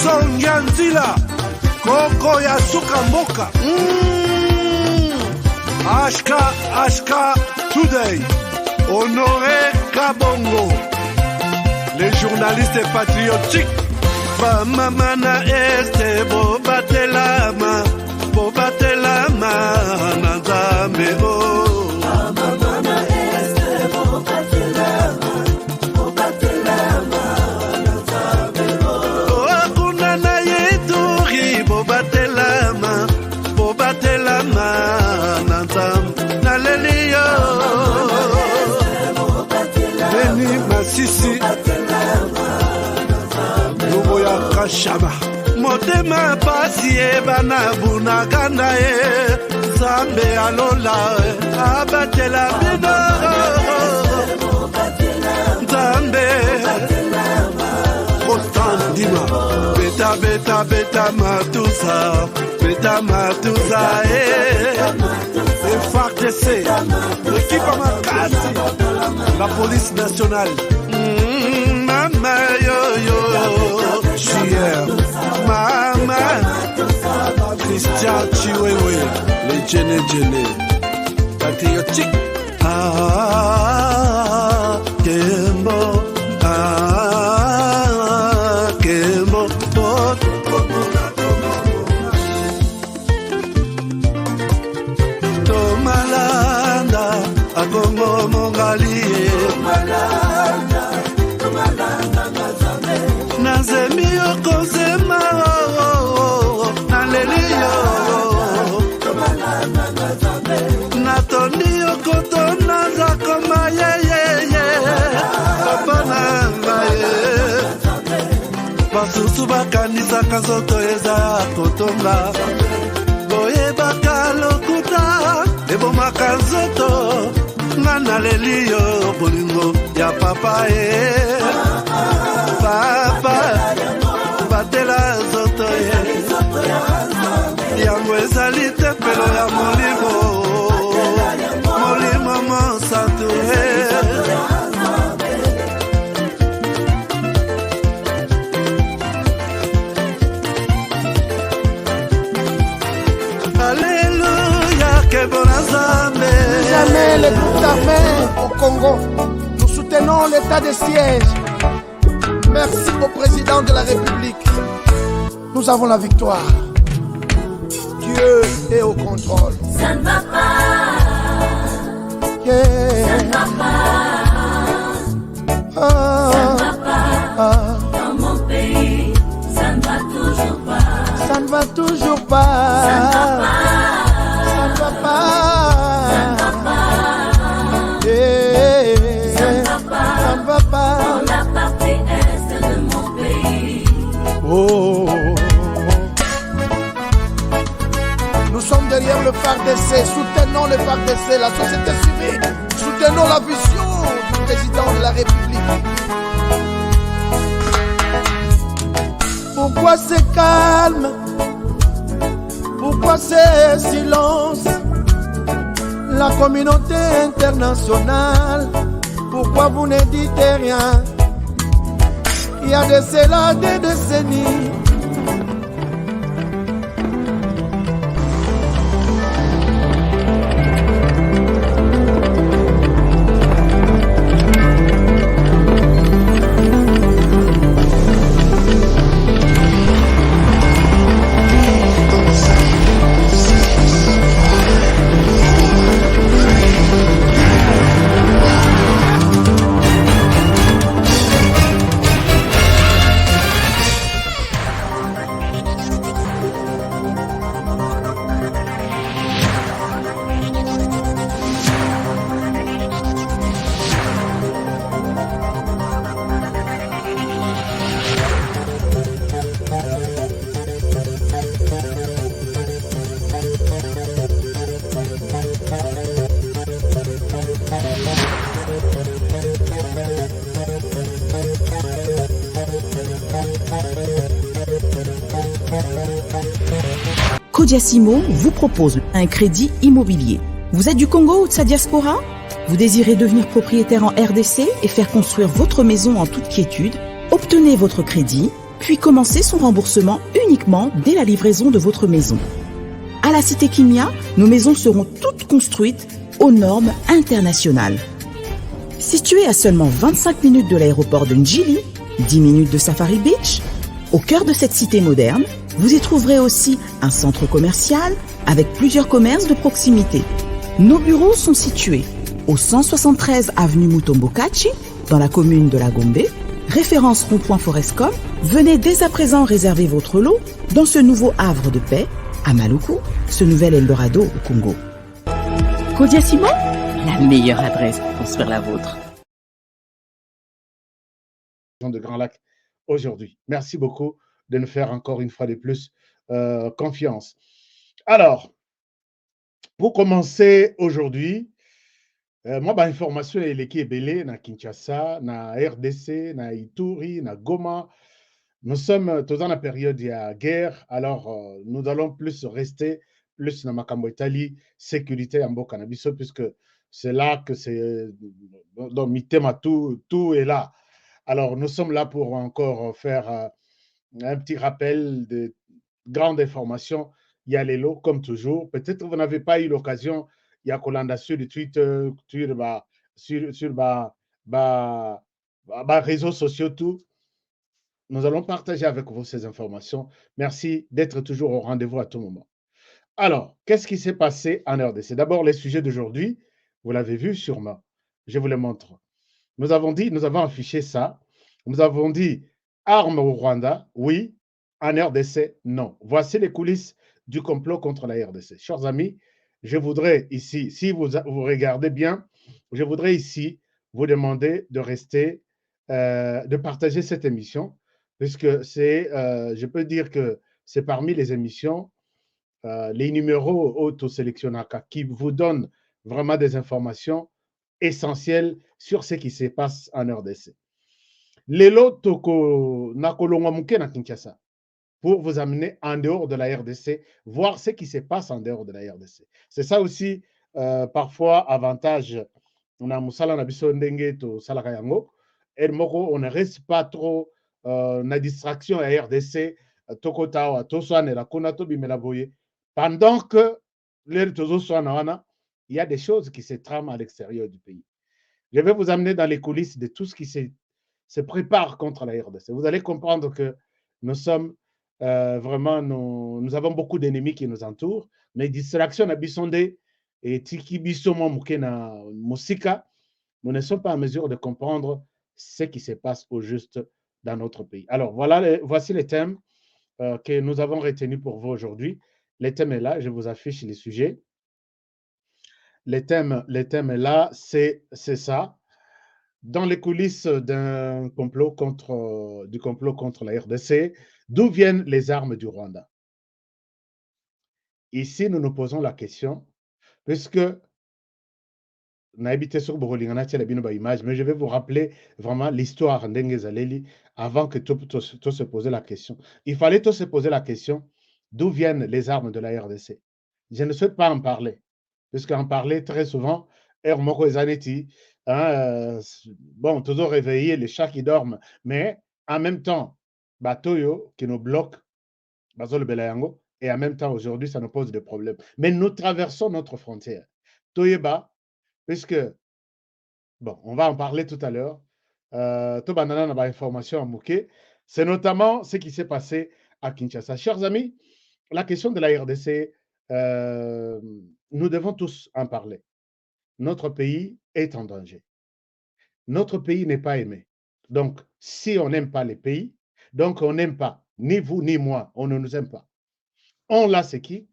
Sonja Nzila, Koko ya Suka Mboka. Ashka Today, Honoré Kabongo, les journalistes patriotiques. Bamamana este bobatelama nanzambe o. Bamamana este bobatelama nanzambe o. Akuna na yeturi bobatelama nanzambe naleliyo. Beni Masisi Kashama motema pasi ebana bunaganda Zambe alola abatela bino Zambe Constant Dima beta matusa FARDC l'équipe Amakasi la police nationale Mama yo Chier, Mama, Christian Chiwewe, les Djene, patriotique. Kembo, Tomalanda, Agongo Mongali, Nazemi okozema naleliyo natoni okotona zakoma yeyeye kapananga ye basusu bakanisaka nzoto eza kotonga boyebaka lokuta ebomaka nzoto nga naleliyo bolingo ya papa Papa, batela zoto yango ezali tempelo ya molimo mosantu Alléluia, que bon Nzambe. Jamais les troupes armées au Congo. Nous soutenons l'état de siège. Merci au président de la République. Nous avons la victoire. Dieu est au contrôle. Ça ne va pas. Yeah. Ça ne va pas. Ça ne va pas. Dans mon pays, ça ne va toujours pas. Ça ne va toujours pas. Ça ne va pas. Ça ne va pas. Ça ne va pas. Yeah. Ça ne va pas. Ça ne va pas. Dans la partie est de mon pays. Oh. Nous sommes derrière le FARDC, soutenons le FARDC, la société civile, soutenons la vision du président de la République. Pourquoi c'est calme? Pourquoi c'est silence? La communauté internationale, pourquoi vous ne dites rien? Il y a de cela des décennies. Kodiasimo vous propose un crédit immobilier. Vous êtes du Congo ou de sa diaspora? Vous désirez devenir propriétaire en RDC et faire construire votre maison en toute quiétude? Obtenez votre crédit puis commencer son remboursement uniquement dès la livraison de votre maison. À la Cité Kimia, nos maisons seront toutes construites aux normes internationales. Située à seulement 25 minutes de l'aéroport de Njili, 10 minutes de Safari Beach, au cœur de cette cité moderne, vous y trouverez aussi un centre commercial avec plusieurs commerces de proximité. Nos bureaux sont situés au 173 avenue Mutombokachi, dans la commune de La Gombe, référence rond-point Forescom. Venez dès à présent réserver votre lot dans ce nouveau havre de paix à Maluku, ce nouvel Eldorado au Congo. Kodiasimo, la meilleure adresse pour construire la vôtre. De Grand Lac aujourd'hui. Merci beaucoup de nous faire encore une fois de plus confiance. Alors, pour commencer aujourd'hui, moi, information est l'équipe belé na Kinshasa, na RDC, na Ituri, na Goma. Nous sommes dans la période de la guerre, alors nous allons plus rester plus dans Makambo Italie, sécurité en Bokanabiso, puisque c'est là que c'est dans Mitema, tout est là. Alors, nous sommes là pour encore faire un petit rappel de grandes informations. Il y a les lots, comme toujours. Peut-être que vous n'avez pas eu l'occasion, il y a Kolanda sur le Twitter, sur réseaux sociaux, tout. Nous allons partager avec vous ces informations. Merci d'être toujours au rendez-vous à tout moment. Alors, qu'est-ce qui s'est passé en RDC? D'abord, les sujets d'aujourd'hui, vous l'avez vu sûrement. Je vous les montre. Nous avons affiché ça. Nous avons dit armes au Rwanda, oui. En RDC, non. Voici les coulisses du complot contre la RDC. Chers amis, je voudrais ici, si vous regardez bien, je voudrais ici vous demander de rester, de partager cette émission, puisque c'est, je peux dire que c'est parmi les émissions, les numéros auto-sélectionnés qui vous donnent vraiment des informations essentielles sur ce qui se passe en RDC. Lelo toko nakolonga muke na Kinshasa pour vous amener en dehors de la RDC, voir ce qui se passe en dehors de la RDC. C'est ça aussi, parfois, avantage. On a musala na biso ndenge to salaka yango. Et moko, on ne reste pas trop na distraction à RDC, toko tawa, to soane la kona to bimela boye. Pendant que l'air tozo soane wana, il y a des choses qui se trament à l'extérieur du pays. Je vais vous amener dans les coulisses de tout ce qui se prépare contre la RDC. Vous allez comprendre que nous sommes vraiment, nous avons beaucoup d'ennemis qui nous entourent, mais distraction na bisonde et tiki bisomo mukena musika, nous ne sommes pas en mesure de comprendre ce qui se passe au juste dans notre pays. Alors, voici les thèmes que nous avons retenus pour vous aujourd'hui. Les thèmes est là, je vous affiche les sujets. Les thèmes est là, c'est ça. Dans les coulisses du complot contre la RDC, d'où viennent les armes du Rwanda? Ici, nous nous posons la question, puisque mais je vais vous rappeler vraiment l'histoire d'Engezaleli avant que tout se pose la question. Il fallait tout se poser la question, d'où viennent les armes de la RDC? Je ne souhaite pas en parler, puisqu'en parler très souvent, Moko Zaneti, bon, toujours réveiller les chats qui dorment, mais en même temps, Batoyo qui nous bloque, Bazol Belayango, et en même temps, aujourd'hui, ça nous pose des problèmes. Mais nous traversons notre frontière. Toyeba, puisque, bon, on va en parler tout à l'heure, c'est notamment ce qui s'est passé à Kinshasa. Chers amis, la question de la RDC, nous devons tous en parler. Notre pays est en danger. Notre pays n'est pas aimé. Donc, si on n'aime pas les pays, donc on n'aime pas, ni vous ni moi, on ne nous aime pas. On l'a, c'est qui?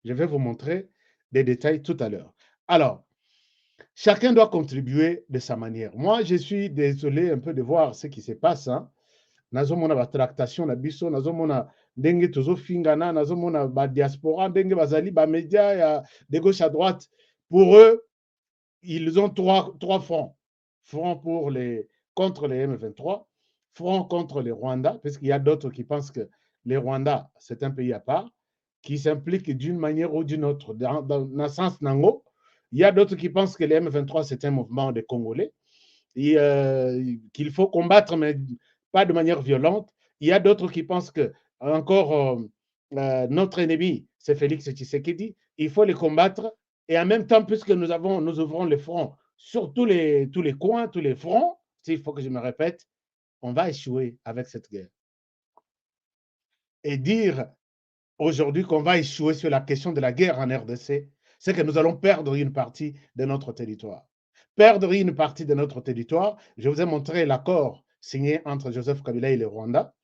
Je vais vous montrer des détails tout à l'heure. Alors, chacun doit contribuer de sa manière. Moi, je suis désolé un peu de voir ce qui se passe. Nazomona ba tractation na biso, nazomona ndenge tozo fingana, nazomona ba diaspora, ndenge bazali ba médias de gauche à droite. Pour eux, ils ont trois fronts. Front contre les M23, front contre les Rwandais, parce qu'il y a d'autres qui pensent que les Rwandais, c'est un pays à part, qui s'impliquent d'une manière ou d'une autre. Dans le sens nango, il y a d'autres qui pensent que les M23, c'est un mouvement de Congolais, et qu'il faut combattre, mais pas de manière violente. Il y a d'autres qui pensent que encore notre ennemi, c'est Félix Tshisekedi. Il faut les combattre. Et en même temps, puisque nous ouvrons les fronts sur tous les coins, tous les fronts, s'il faut que je me répète, on va échouer avec cette guerre. Et dire aujourd'hui qu'on va échouer sur la question de la guerre en RDC, c'est que nous allons perdre une partie de notre territoire. Perdre une partie de notre territoire, je vous ai montré l'accord signé entre Joseph Kabila et le Rwanda,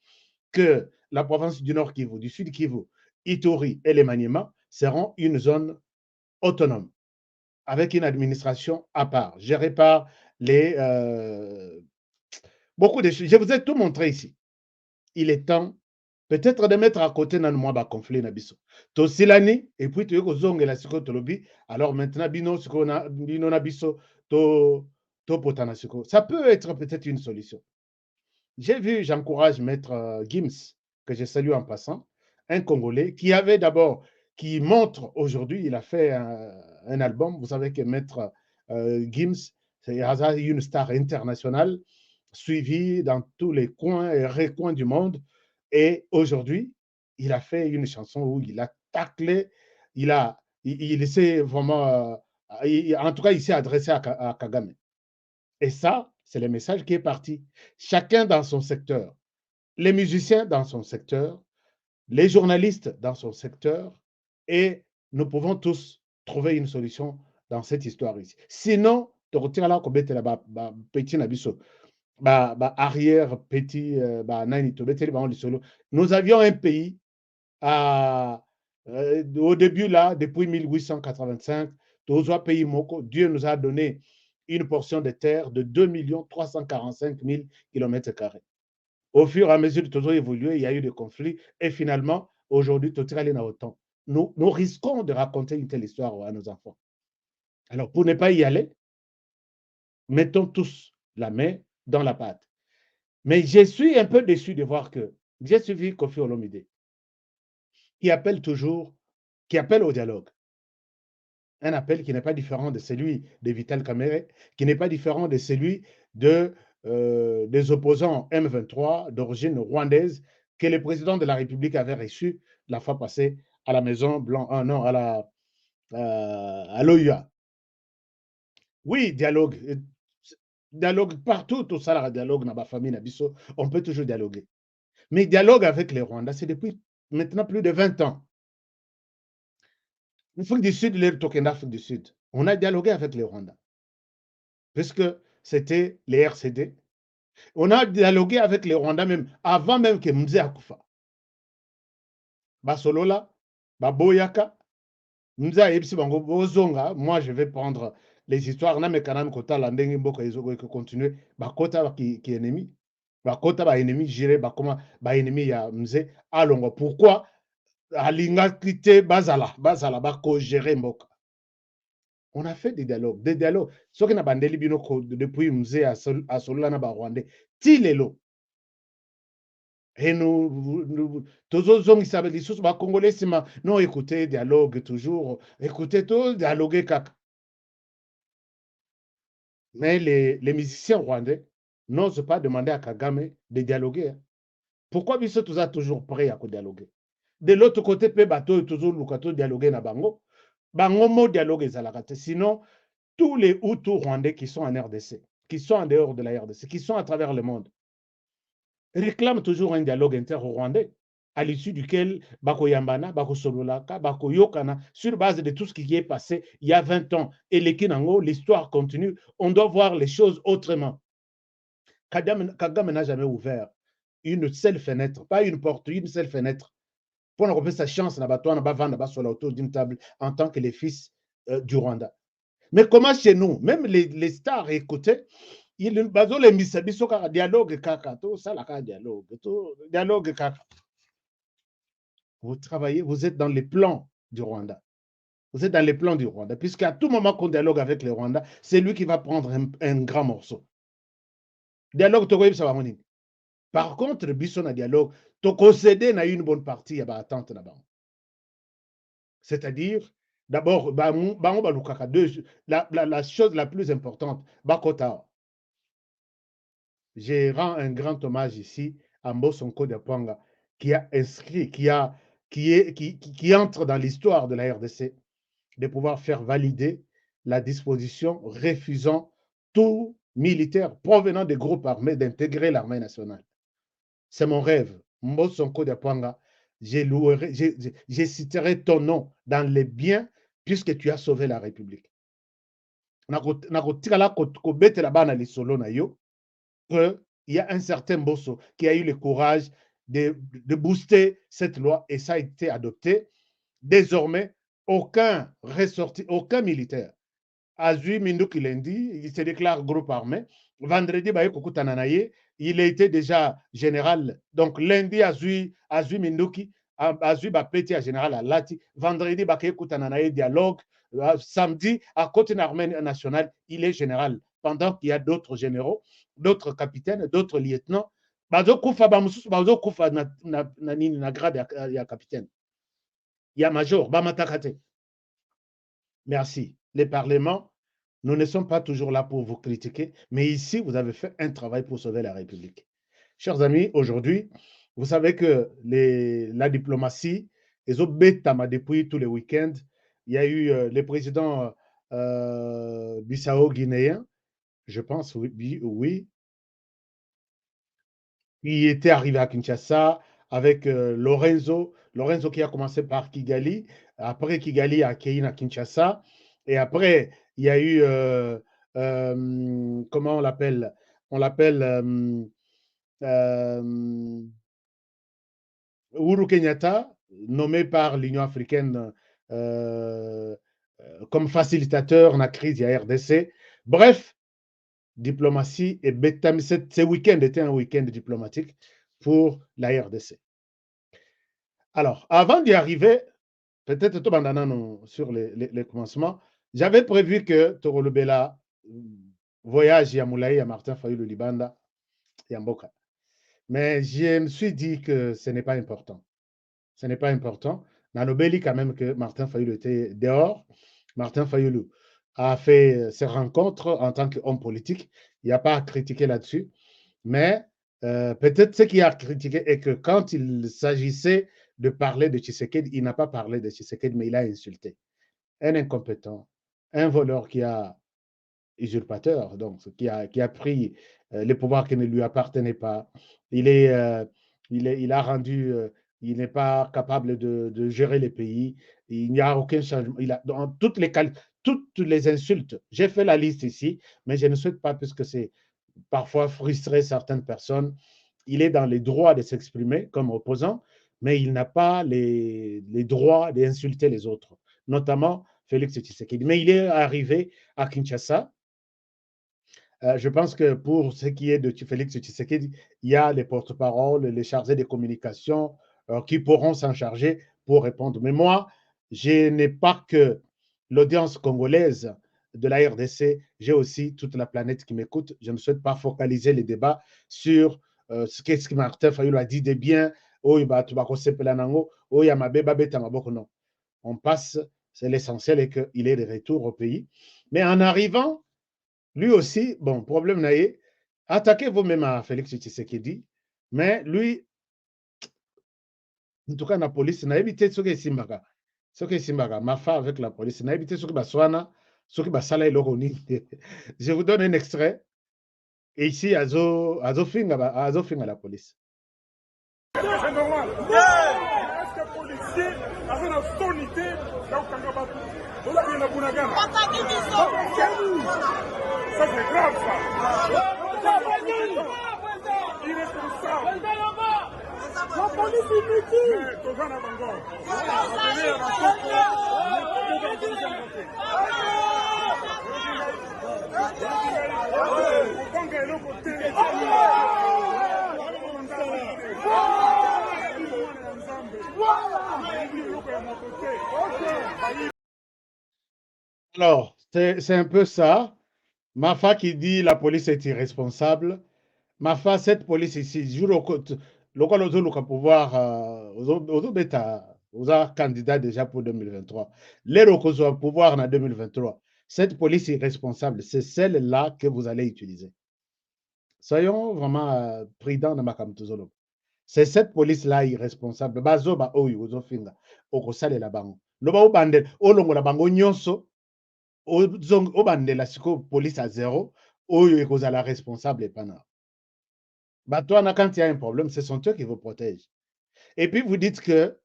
que la province du Nord Kivu, du Sud Kivu, Ituri et les Maniema seront une zone autonome, avec une administration à part, gérée par beaucoup de choses. Je vous ai tout montré ici. Il est temps peut-être de mettre à côté dans le conflit na biso. To silani et puis tu kozongela siko tolobi. Alors maintenant bino siko na bino na biso to potana siko. Ça peut être peut-être une solution. J'ai vu, j'encourage Maître Gims, que je salue en passant, un Congolais qui montre aujourd'hui, il a fait un album. Vous savez que Maître Gims, c'est une star internationale, suivie dans tous les coins et recoins du monde. Et aujourd'hui, il a fait une chanson où il a taclé, il s'est vraiment, en tout cas, il s'est adressé à Kagame. Et ça, c'est le message qui est parti. Chacun dans son secteur. Les musiciens dans son secteur, les journalistes dans son secteur, et nous pouvons tous trouver une solution dans cette histoire ici. Sinon, arrière petit, nous avions un pays au début là, depuis 1885, pays Moko, Dieu nous a donné une portion de terre de 2 345 000 km². Au fur et à mesure que tout a évolué, il y a eu des conflits et finalement, aujourd'hui, tout est allé dans autant. Nous risquons de raconter une telle histoire à nos enfants. Alors, pour ne pas y aller, mettons tous la main dans la pâte. Mais je suis un peu déçu de voir que j'ai suivi Kofi Olomide, qui appelle au dialogue. Un appel qui n'est pas différent de celui de Vital Kamerhe, qui n'est pas différent de celui des opposants M23 d'origine rwandaise que le président de la République avait reçu la fois passée à la Maison Blanche, à l'OUA. Oui, dialogue partout, tout ça, dialogue dans ma famille, on peut toujours dialoguer. Mais dialogue avec les Rwandais, c'est depuis maintenant plus de 20 ans. L'Afrique du Sud, l'Afrique du Sud, on a dialogué avec les Rwandais, puisque c'était les RCD. On a dialogué avec les Rwandais même avant même que Mzee Akufa. Basolola, Baboyaka, Mzee Ayebsi Bango Bozonga, moi je vais prendre les histoires, na mekanam kota la ndenge mboka ezogo que continuer, bakota qui ennemi, bakota ba ennemi géré bakoma ba ennemi ya Mzee alongo. Pourquoi alinga kite bazala bako gérer mboka. On a fait des dialogues. Ce qu'on a bandeli bino depuis Mzee à Solola na ba Rwandais, tilelo. Et nous tozozongisa lisusu ba Congolais sima non, écoutez dialogue toujours, écoutez tout dialoguer kaka. Mais les musiciens rwandais n'osent pas demander à Kagame de dialoguer. Pourquoi biso toza toujours prêt à dialoguer? De l'autre côté, pe bato toujours lukato dialoguer na bango. Bango mo dialogue ezalaka te. Sinon, tous les Hutus rwandais qui sont en RDC, qui sont en dehors de la RDC, qui sont à travers le monde, réclament toujours un dialogue inter-rwandais, à l'issue duquel Bako Yambana, Bako Sololaka, Bako Yokana, sur base de tout ce qui est passé il y a 20 ans, et l'histoire continue, on doit voir les choses autrement. Kagame n'a jamais ouvert une seule fenêtre, pas une porte, une seule fenêtre, pour nous sa chance autour d'une table en tant que les fils du Rwanda. Mais comment chez nous, même les stars écoutaient, il bazo les misabiso kaka dialogue kaka to ça la dialogue kaka. Vous travaillez, vous êtes dans les plans du Rwanda. Vous êtes dans les plans du Rwanda, puisqu'à tout moment qu'on dialogue avec les Rwandais, c'est lui qui va prendre un grand morceau. Dialogue tokoyeb ça va moni. Par contre, biso na dialogue, to concéder na une bonne partie ya ba attente na bango. C'est-à-dire d'abord la chose la plus importante, bakota. Je rends un grand hommage ici Ambo Sonko de Panga, qui a inscrit, qui entre dans l'histoire de la RDC, de pouvoir faire valider la disposition refusant tout militaire provenant des groupes armés d'intégrer l'armée nationale. C'est mon rêve. Mbo Sonko de Panga, je citerai ton nom dans les biens puisque tu as sauvé la République. Nakotikala kobetela bana lisolo na yo, qu'il y a un certain Bosso qui a eu le courage de booster cette loi et ça a été adopté. Désormais, aucun ressorti, aucun militaire. Azui Mindou lundi, il se déclare groupe armé. Vendredi, il était déjà général. Donc lundi, Azui Mindouki, Azui Bapeti à général à Lati. Vendredi, dialogue. Samedi, à côté de l'armée nationale, il est général. Pendant qu'il y a d'autres généraux, d'autres capitaines, d'autres lieutenants. Bazo kufa na grade ya capitaine. Il y a major, Bamatakate. Merci. Les parlements, nous ne sommes pas toujours là pour vous critiquer, mais ici, vous avez fait un travail pour sauver la République. Chers amis, aujourd'hui, vous savez que la diplomatie, les obétama depuis tous les week-ends, il y a eu le président Bissau-Guinéen, je pense, oui, qui était arrivé à Kinshasa avec Lorenzo qui a commencé par Kigali, après Kigali a accueilli à Kinshasa, et après il y a eu, comment on l'appelle Uhuru Kenyatta, nommé par l'Union africaine comme facilitateur dans la crise de la RDC. Bref, diplomatie et ce week-end était un week-end diplomatique pour la RDC. Alors, avant d'y arriver, peut-être sur les commencements, j'avais prévu que Torolobela voyage à Moulaï, à Martin Fayulu Libanda et à Mboka. Mais je me suis dit que ce n'est pas important. Ce n'est pas important. Nanobeli, quand même, que Martin Fayulu était dehors. Martin Fayulu a fait ses rencontres en tant qu'homme politique. Il n'y a pas à critiquer là-dessus. Mais peut-être ce qui a critiqué est que quand il s'agissait de parler de Tshisekedi, il n'a pas parlé de Tshisekedi, mais il a insulté. Un incompétent, un voleur qui a usurpateur, donc qui a pris les pouvoirs qui ne lui appartenaient pas. Il a rendu, il n'est pas capable de gérer les pays. Il n'y a aucun changement. Dans toutes les insultes, j'ai fait la liste ici, mais je ne souhaite pas, puisque c'est parfois frustrer certaines personnes. Il est dans les droits de s'exprimer comme opposant, mais il n'a pas les droits d'insulter les autres, notamment Félix Tshisekedi. Mais il est arrivé à Kinshasa. Je pense que pour ce qui est de Félix Tshisekedi, il y a les porte-paroles, les chargés de communication qui pourront s'en charger pour répondre. Mais moi, je n'ai pas que l'audience congolaise de la RDC, j'ai aussi toute la planète qui m'écoute. Je ne souhaite pas focaliser les débats sur ce que Martin Fayulu a dit de bien. Non. On passe, c'est l'essentiel est qu'il est de retour au pays. Mais en arrivant, lui aussi, bon, problème naïe, attaquez vous-même à Félix Tshisekedi, mais lui, en tout cas, la police n'a évité ce qui est Simbaga. Ce qui est Simbaga, ma femme avec la police n'a évité ce qui est Baswana, ce qui est Basala et Loroni. Je vous donne un extrait. Et ici, Azo Finga la police. C'est normal. Est-ce que le policier a fait la sonité là où Kangabatu? Ça, c'est grave, ça. Irresponsable. La police est inutile. Mais Tozana Bango. Alors, c'est un peu ça. Mafa qui dit la police est irresponsable. Mafa, cette police ici, joue le pouvoir, aux candidats déjà pour 2023. Les recos au pouvoir en 2023. Cette police irresponsable, c'est celle-là que vous allez utiliser. Soyons vraiment prudents dans ma Tozolo. C'est cette police-là irresponsable. Bazoba oyo ozofinga okosalela bango. Loba obandela olongola bango nyonso obandela siko police à zéro oyo ekozala responsable epana. Batouana, quand il y a un problème, ce sont eux qui vous protègent. Et puis vous dites que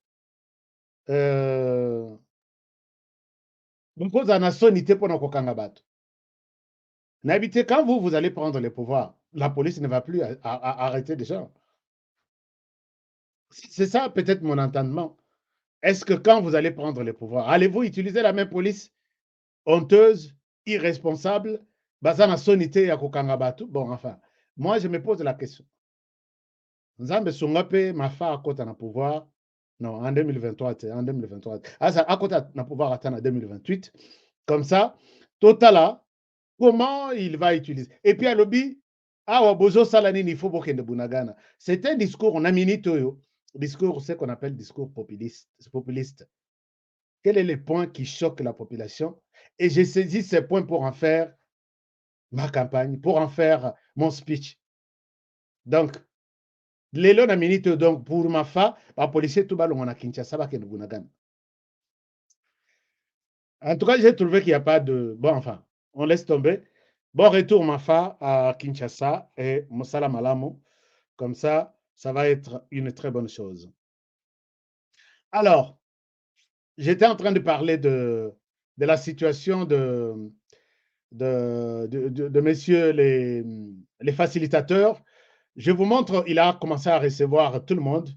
quand vous allez prendre le pouvoir, la police ne va plus arrêter des gens. C'est ça peut-être mon entendement. Est-ce que quand vous allez prendre le pouvoir, allez-vous utiliser la même police honteuse, irresponsable, basana sonité ya kokanga batu? Bon, enfin, moi je me pose la question. Nzambe songape mafa akota na pouvoir. Non, en 2023, en 2023. Akota na pouvoir attendre en 2028. Comme ça, Totala, comment il va utiliser? Et puis à l'obi, bozo salani ni faut de bunagana. C'est un discours, on a minitoyo. Discours, c'est ce qu'on appelle discours populiste. Quel est le point qui choque la population? Et j'ai saisi ces points pour en faire ma campagne, pour en faire mon speech. Donc, lelo na minute donc pour ma fa, la policier tout balon na Kinshasa ba ken bunagan. En tout cas, j'ai trouvé qu'il n'y a pas de bon, enfin, on laisse tomber. Bon retour ma fa à Kinshasa et Moussala Malamo. Comme ça va être une très bonne chose. Alors, j'étais en train de parler de la situation de messieurs les facilitateurs. Je vous montre, il a commencé à recevoir tout le monde.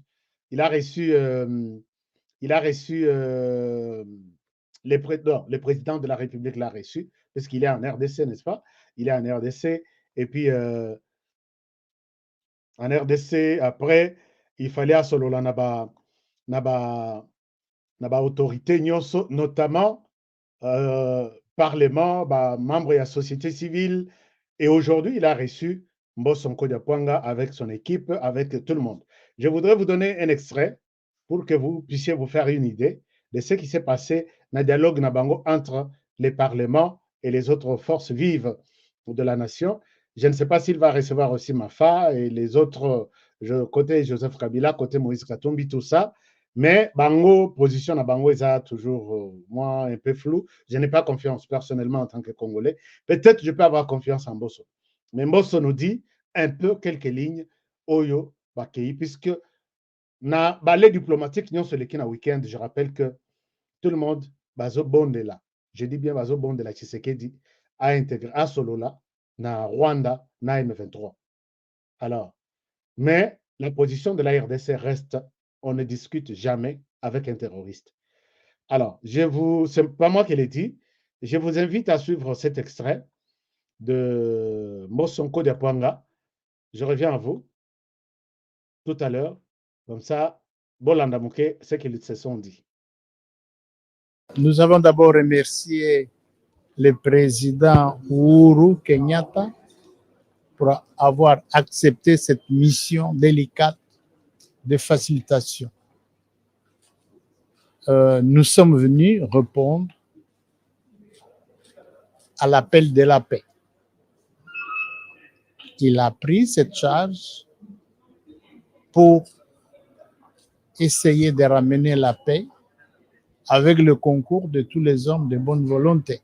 Il a reçu le président de la République l'a reçu, parce qu'il est en RDC, n'est-ce pas? Il est en RDC, et puis en RDC, après, il fallait à Solola naba autorité, notamment Parlement, membres de la société civile, et aujourd'hui, il a reçu Mbosonko Diapwanga avec son équipe, avec tout le monde. Je voudrais vous donner un extrait pour que vous puissiez vous faire une idée de ce qui s'est passé dans le dialogue Nabango entre les parlements et les autres forces vives de la nation. Je ne sais pas s'il va recevoir aussi Mafa et les autres, côté Joseph Kabila, côté Moïse Katumbi, tout ça. Mais Bango, position à Bango, est toujours, moi, un peu flou. Je n'ai pas confiance personnellement en tant que Congolais. Peut-être je peux avoir confiance en Mbosso. Mais Mbosso nous dit un peu quelques lignes, Oyo, Bakei, puisque na ballet diplomatique, nous sommes le week-end, je rappelle que tout le monde, Bazo Bondela, je dis bien Bazo Bondela, Tshisekedi, a intégré à Solola, na Rwanda, na M23. Alors, mais la position de la RDC reste, on ne discute jamais avec un terroriste. Alors, c'est pas moi qui l'ai dit, je vous invite à suivre cet extrait de Mbosonko Diapwanga. Je reviens à vous tout à l'heure, comme ça, Bolanda Mouké, ce qu'ils se sont dit. Nous avons d'abord remercié le président Uhuru Kenyatta pour avoir accepté cette mission délicate de facilitation. Nous sommes venus répondre à l'appel de la paix. Il a pris cette charge pour essayer de ramener la paix avec le concours de tous les hommes de bonne volonté.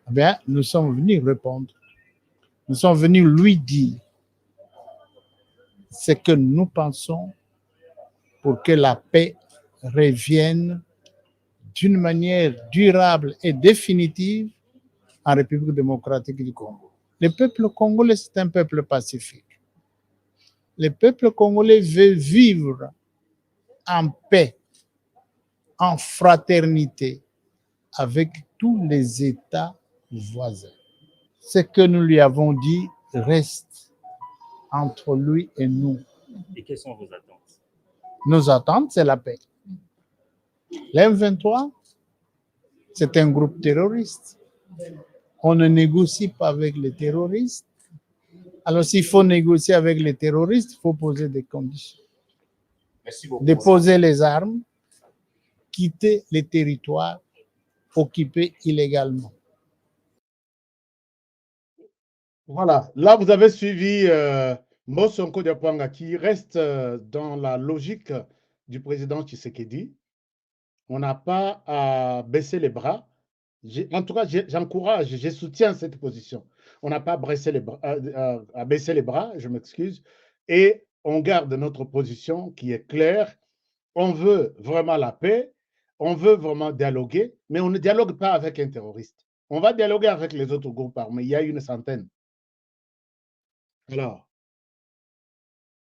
Bien, nous sommes venus répondre. Nous sommes venus lui dire ce que nous pensons pour que la paix revienne d'une manière durable et définitive en République démocratique du Congo. Le peuple congolais, c'est un peuple pacifique. Le peuple congolais veut vivre en paix, en fraternité, avec tous les États voisins. Ce que nous lui avons dit reste entre lui et nous. Et quelles sont vos attentes? Nos attentes, c'est la paix. L'M23, c'est un groupe terroriste. On ne négocie pas avec les terroristes. Alors, s'il faut négocier avec les terroristes, il faut poser des conditions. Merci beaucoup. Déposer les armes, quitter les territoires occupés illégalement. Voilà, là vous avez suivi Mosonko Diapwanga qui reste dans la logique du président Tshisekedi. On n'a pas à baisser les bras. En tout cas, j'encourage, je soutiens cette position. On n'a pas à baisser les bras, je m'excuse, et on garde notre position qui est claire. On veut vraiment la paix, on veut vraiment dialoguer, mais on ne dialogue pas avec un terroriste. On va dialoguer avec les autres groupes armés, il y a une centaine. Alors,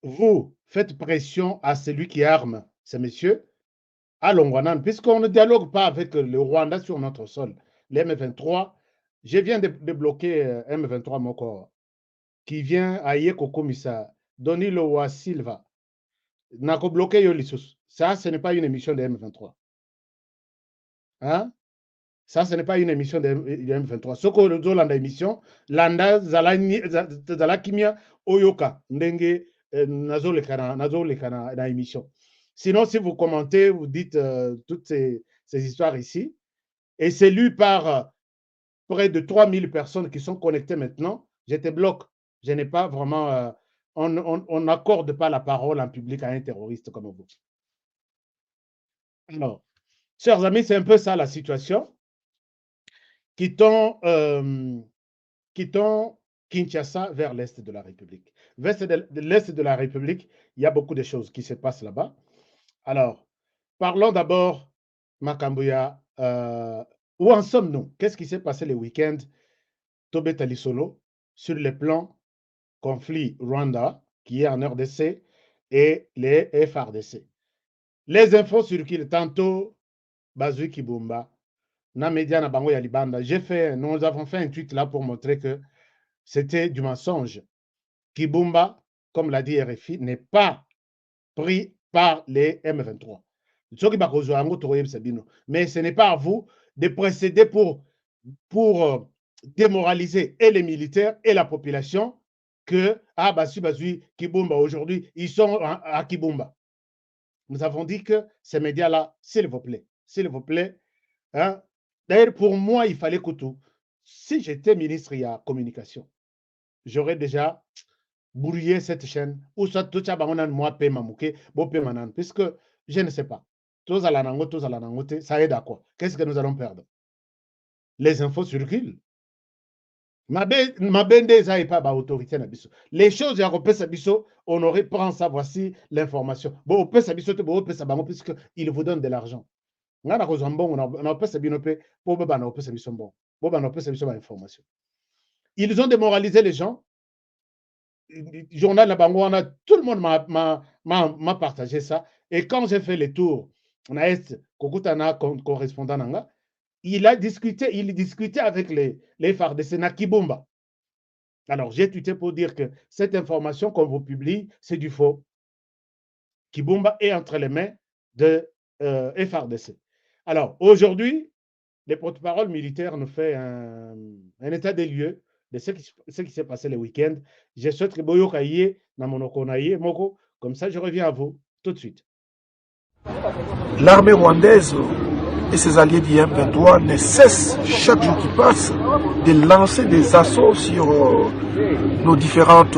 vous faites pression à celui qui arme ces messieurs, à Longwanan, puisqu'on ne dialogue pas avec le Rwanda sur notre sol. Les M23, je viens de bloquer M23 Moko, qui vient à Yeko Komisa, Donilo wa Silva. Nako bloqué Yolissus. Ça, ce n'est pas une émission de M23. Hein? Ça, ce n'est pas une émission de M23. Ce que nous avons émission, Landa Zalakimia Oyoka, Ndenge Nazolekana na émission. Sinon, si vous commentez, vous dites toutes ces histoires ici, et c'est lu par près de 3000 personnes qui sont connectées maintenant, je te bloque. Je n'ai pas vraiment... on n'accorde pas la parole en public à un terroriste comme vous. Alors, chers amis, c'est un peu ça la situation. Quittons Kinshasa vers l'Est de la République. Vers l'Est de la République, il y a beaucoup de choses qui se passent là-bas. Alors, parlons d'abord, Makambouya, où en sommes-nous? Qu'est-ce qui s'est passé le week-end Tobé Talisolo sur le plan conflit Rwanda, qui est en RDC, et les FRDC. Les infos circulent tantôt, Bazui Kibumba, na média na bango ya libanda. Nous avons fait un tweet là pour montrer que c'était du mensonge. Kibumba, comme l'a dit RFI, n'est pas pris par les M23. Mais ce n'est pas à vous de procéder pour démoraliser et les militaires et la population que Bazui, Kibumba, aujourd'hui, ils sont à Kibumba. Nous avons dit que ces médias-là, s'il vous plaît, hein, d'ailleurs, pour moi, il fallait que tout. Si j'étais ministre, il y a communication, j'aurais déjà brouillé cette chaîne, ou soit tout ça, puisque je ne sais pas. Ça aide à quoi? Qu'est-ce que nous allons perdre? Les infos circulent. Les choses, on aurait pris ça, voici l'information. Puisqu'il vous donne de l'argent. Ils ont démoralisé les gens. Journal là-bas, tout le monde m'a partagé ça. Et quand j'ai fait les tours, on a correspondant, il discutait avec les FARDC na Kibumba. Alors, j'ai tweeté pour dire que cette information qu'on vous publie, c'est du faux. Kibumba est entre les mains de FARDC. Alors, aujourd'hui, les porte-parole militaires nous fait un état des lieux de ce qui s'est passé le week-end. Je souhaite que Boyo Kaye, Namonokonaye, Moko, comme ça, je reviens à vous tout de suite. L'armée rwandaise et ses alliés du M23 ne cessent chaque jour qui passe de lancer des assauts sur nos différentes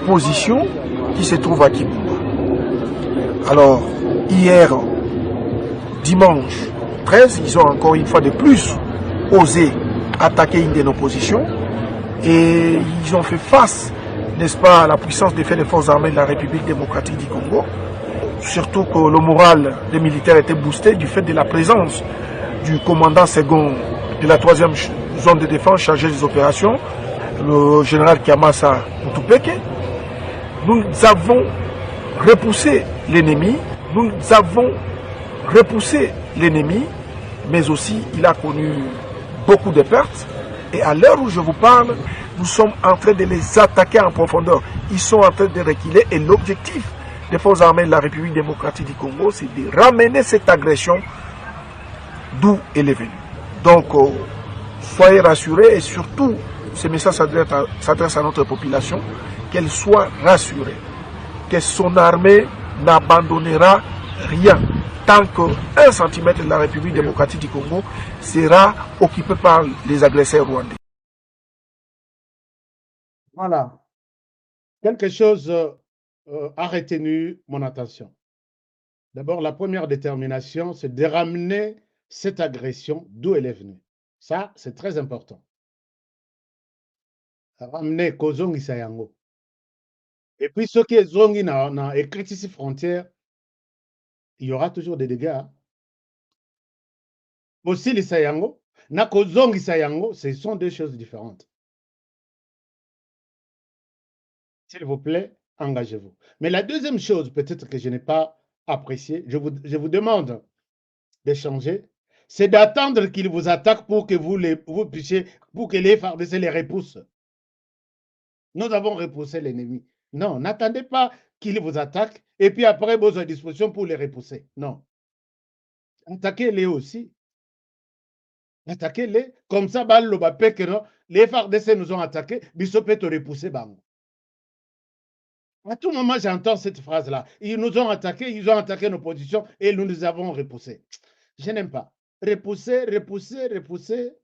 positions qui se trouvent à Kibumba. Alors, hier, dimanche 13, ils ont encore une fois de plus osé attaquer une de nos positions et ils ont fait face, n'est-ce pas, à la puissance des forces armées de la République démocratique du Congo. Surtout que le moral des militaires était boosté du fait de la présence du commandant second de la 3e zone de défense chargé des opérations, le général Kiamasa Mutupeke. Nous avons repoussé l'ennemi, mais aussi il a connu beaucoup de pertes. Et à l'heure où je vous parle, nous sommes en train de les attaquer en profondeur. Ils sont en train de reculer et l'objectif des forces armées de la République démocratique du Congo, c'est de ramener cette agression d'où elle est venue. Donc, soyez rassurés et surtout, ce message s'adresse à notre population, qu'elle soit rassurée, que son armée n'abandonnera rien tant qu'un centimètre de la République démocratique du Congo sera occupé par les agresseurs rwandais. Voilà. quelque chose a retenu mon attention. D'abord, la première détermination, c'est de ramener cette agression d'où elle est venue. Ça, c'est très important. Ramener kozongisa yango. Et puis, ceux qui ezongi na écrit ici frontière, il y aura toujours des dégâts. Hein. Kosilisa yango, na kozongisa yango, ce sont deux choses différentes. S'il vous plaît, engagez-vous. Mais la deuxième chose, peut-être que je n'ai pas apprécié, je vous demande d'échanger, c'est d'attendre qu'ils vous attaquent pour que vous puissiez, pour que les FARDC les repoussent. Nous avons repoussé l'ennemi. Non, n'attendez pas qu'ils vous attaquent et puis après, vous avez disposition pour les repousser. Non. Attaquez-les aussi. Attaquez-les. Comme ça, les FARDC nous ont attaqués, Bissot peut te repousser. Bang. À tout moment, j'entends cette phrase-là. Ils nous ont attaqués, ils ont attaqué nos positions et nous les avons repoussés. Je n'aime pas. Repousser, repousser, repousser.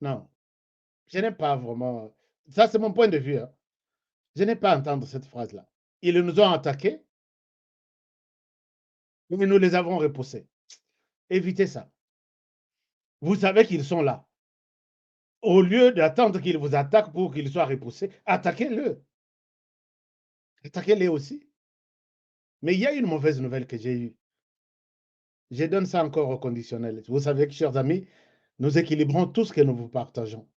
Non. Je n'aime pas vraiment. Ça, c'est mon point de vue. Hein. Je n'aime pas entendre cette phrase-là. Ils nous ont attaqués et nous les avons repoussés. Évitez ça. Vous savez qu'ils sont là. Au lieu d'attendre qu'ils vous attaquent pour qu'ils soient repoussés, attaquez-le. Attaquez-les aussi. Mais il y a une mauvaise nouvelle que j'ai eue. Je donne ça encore au conditionnel. Vous savez que, chers amis, nous équilibrons tout ce que nous vous partageons.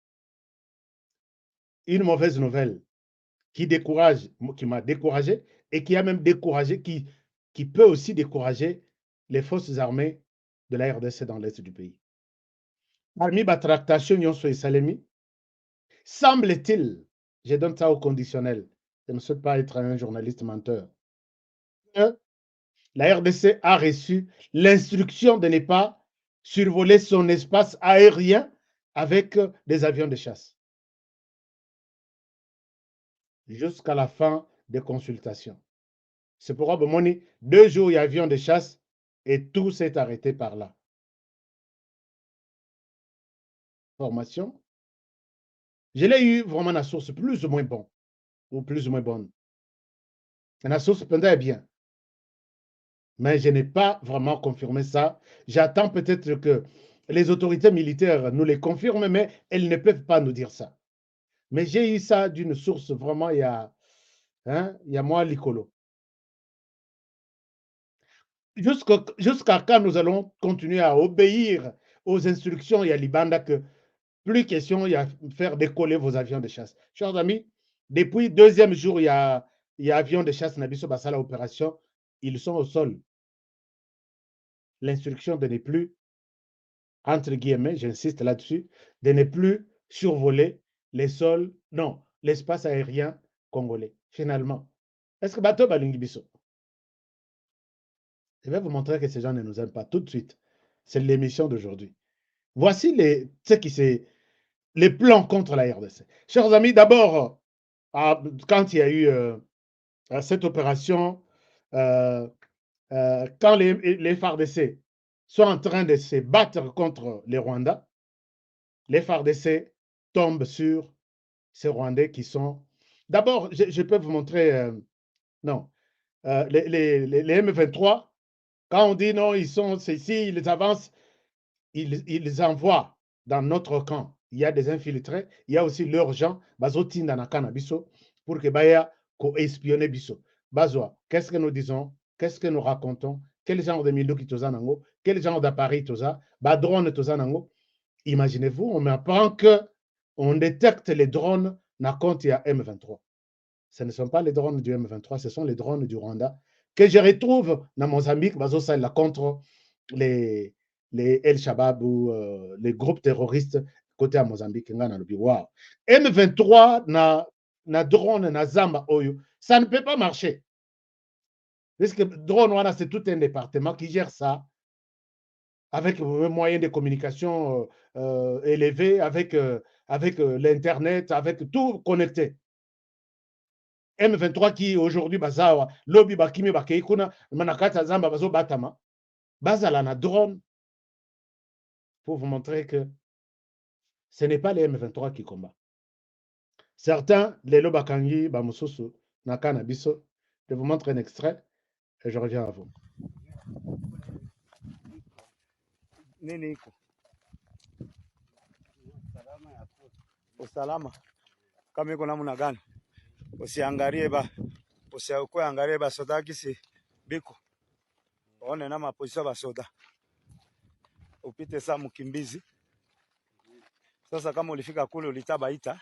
Une mauvaise nouvelle qui décourage, qui m'a découragé et qui a même découragé, qui peut aussi décourager les forces armées de la RDC dans l'est du pays. Parmi les tractations, semble-t-il, je donne ça au conditionnel, je ne souhaite pas être un journaliste menteur, que la RDC a reçu l'instruction de ne pas survoler son espace aérien avec des avions de chasse. Jusqu'à la fin des consultations. C'est pourquoi, 2 jours, il y a avion de chasse et tout s'est arrêté par là. Formation. Je l'ai eu vraiment la source plus ou moins bonne, ou plus ou moins bonne. La source pendant bien. Mais je n'ai pas vraiment confirmé ça. J'attends peut-être que les autorités militaires nous les confirment, mais elles ne peuvent pas nous dire ça. Mais j'ai eu ça d'une source vraiment, il y a moi, l'icolo. Jusqu'à quand nous allons continuer à obéir aux instructions, il y a Libanda que plus question, il y a faire décoller vos avions de chasse. Chers amis, depuis le 2e jour, il y a avions de chasse, Nabiso Basala opération, ils sont au sol. L'instruction de ne plus, entre guillemets, j'insiste là-dessus, de ne plus survoler les sols, non, l'espace aérien congolais, finalement. Est-ce que Bato Balingibiso? Je vais vous montrer que ces gens ne nous aiment pas tout de suite. C'est l'émission d'aujourd'hui. Voici les plans contre la RDC. Chers amis, d'abord, quand il y a eu cette opération, quand les FARDC sont en train de se battre contre les Rwandais, les FARDC tombent sur ces Rwandais qui sont... D'abord, je peux vous montrer... non. Les M23, quand on dit non, ils sont ici, ils avancent, ils envoient dans notre camp. Il y a des infiltrés, il y a aussi leurs gens, bazotinda na cannabis pour que baya ko espionner biso. Bazoa, qu'est-ce que nous disons? Qu'est-ce que nous racontons? Quel genre de milieu qui toza nango? Quel genre d'appareil toza? Ba drone toza nango? Imaginez-vous, on m'apprend que on détecte les drones na compte ya M23. Ce ne sont pas les drones du M23, ce sont les drones du Rwanda que je retrouve dans Mozambique, contre les El Shabab ou les groupes terroristes côté à Mozambique. Wow. M23 na drone na Zamba Oyo, ça ne peut pas marcher. Puisque drone, c'est tout un département qui gère ça avec les moyens de communication élevés, avec l'Internet, avec tout connecté. M23 qui aujourd'hui bazawa lobby bakimi bakeikuna manakata zamba bazo batama bazala na drone pour vous montrer que ce n'est pas les M23 qui combattent. Certains, les lobakangi, bamususu, nakana biso. Je vous montre un extrait et je reviens à vous. Nini iko usalama kama iko namna gani? Usiangalie basoda kisi biko one na maposition basoda, upite saa mkimbizi. Sasa kama ulifika kule ulitabaita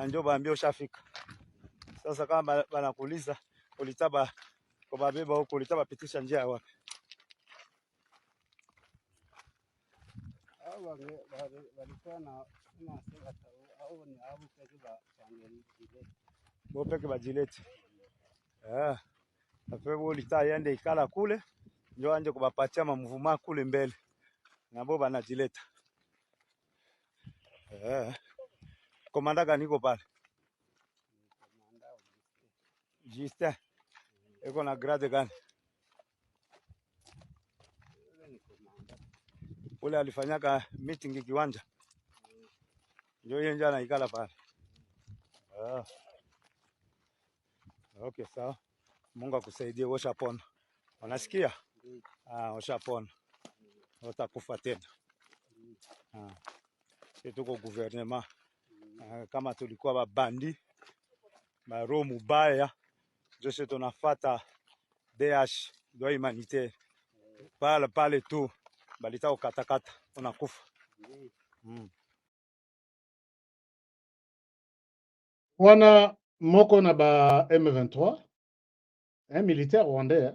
ndio baambia ushafika. Sasa kama banakuuliza ulitaba kwa babeba huko, ulitaba pitisha njia ya wapi? Bopeke bajilete apewe ulita yende ikala kule ndio anje kubapatia mamvuma kule mbele na bo banajileta. Komanda gani iko pale? Justin. Eko na grade gani? Ule alifanyaka meeting kiwanja. Ndio yeye njana ikala pale. Okay, sawa. Mungu akusaidie, ushapona. Unasikia? Ushapona. Utakufa tena. Tuko gouvernement. Kama tulikuwa babandi, roho mubaya, Jose tunafata DH, droit humanitaire. Pale tu, balita ukatakata, unakufa. Wana moko na ba M23, un militaire rwandais,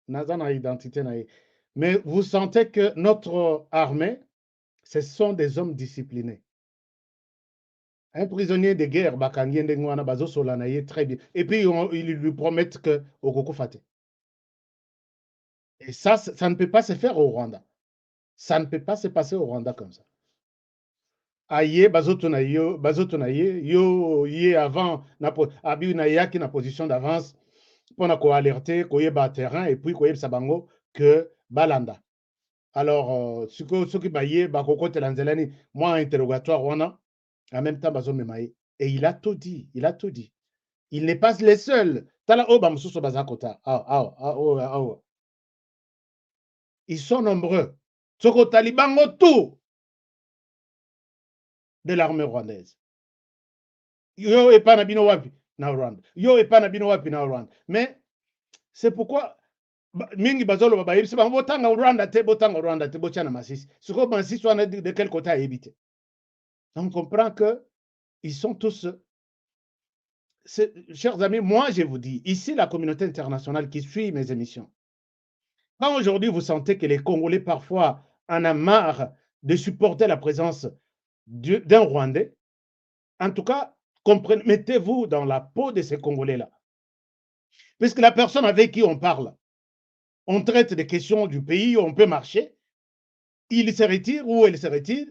naza na identité na ye. Mais vous sentez que notre armée, ce sont des hommes disciplinés. Un prisonnier de guerre, bakangi ndengwana bazo solanaye très bien. Et puis ils lui promettent que okoko fate. Et ça ne peut pas se faire au Rwanda. Ça ne peut pas se passer au Rwanda comme ça. Aye bazoto na ye yo ye avant na abi na yaki na position d'avance pour na ko alerter ko yeba terrain et puis ko yeba sabango que balanda. Alors ce qui baye ba kokote lanzelani moi interrogatoire wana en même temps bazo memaye et il a tout dit, il n'est pas le seul. Tala oba mususu bazakota. Ils sont nombreux. Soko talibango tout de l'armée rwandaise. Yo et pas nabino wapi na Rwanda. Yo et pas nabino wapi na Rwanda. Mais c'est pourquoi mingi bazolo baba yebisi ba botanga Rwanda te bochana Masisi. Soko Masisi wana de quel côté a évité. On comprend que ils sont tous chers amis, moi je vous dis, ici la communauté internationale qui suit mes émissions. Quand aujourd'hui vous sentez que les Congolais parfois en a marre de supporter la présence d'un Rwandais, en tout cas, mettez-vous dans la peau de ces Congolais-là. Puisque la personne avec qui on parle, on traite des questions du pays, on peut marcher, il se retire ou elle se retire,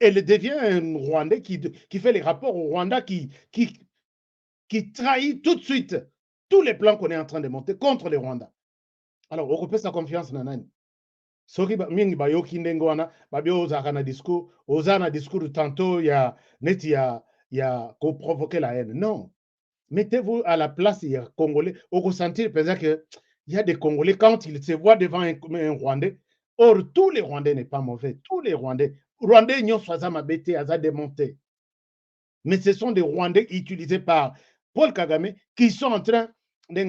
elle devient un Rwandais qui fait les rapports au Rwanda, qui trahit tout de suite tous les plans qu'on est en train de monter contre les Rwandais. Alors, on repère sa confiance dans nani. Soki mingi bayoki ndenge wana babio ozaka na discours tantôt ya ko provoquer la haine. Non. Mettez-vous à la place des Congolais. Au ressentir peut-être que il y a des Congolais quand ils se voient devant un Rwandais. Or tous les Rwandais n'est pas mauvais. Tous les Rwandais n'y ont pas mabete aza démonté. Mais ce sont des Rwandais utilisés par Paul Kagame qui sont en train qui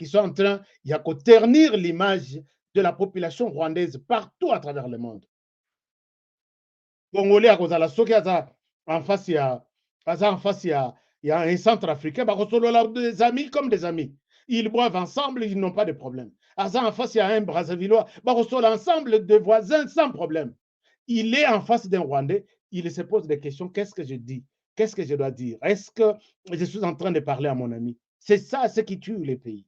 sont en train de ternir l'image de la population rwandaise partout à travers le monde. Congolais à cause de la soki en face il y a un centre africain, des amis comme des amis. Ils boivent ensemble, ils n'ont pas de problème. En face il y a un Brazzavillois, ensemble de voisins sans problème. Il est en face d'un Rwandais, il se pose des questions, qu'est-ce que je dis? Qu'est-ce que je dois dire? Est-ce que je suis en train de parler à mon ami? C'est ça ce qui tue les pays.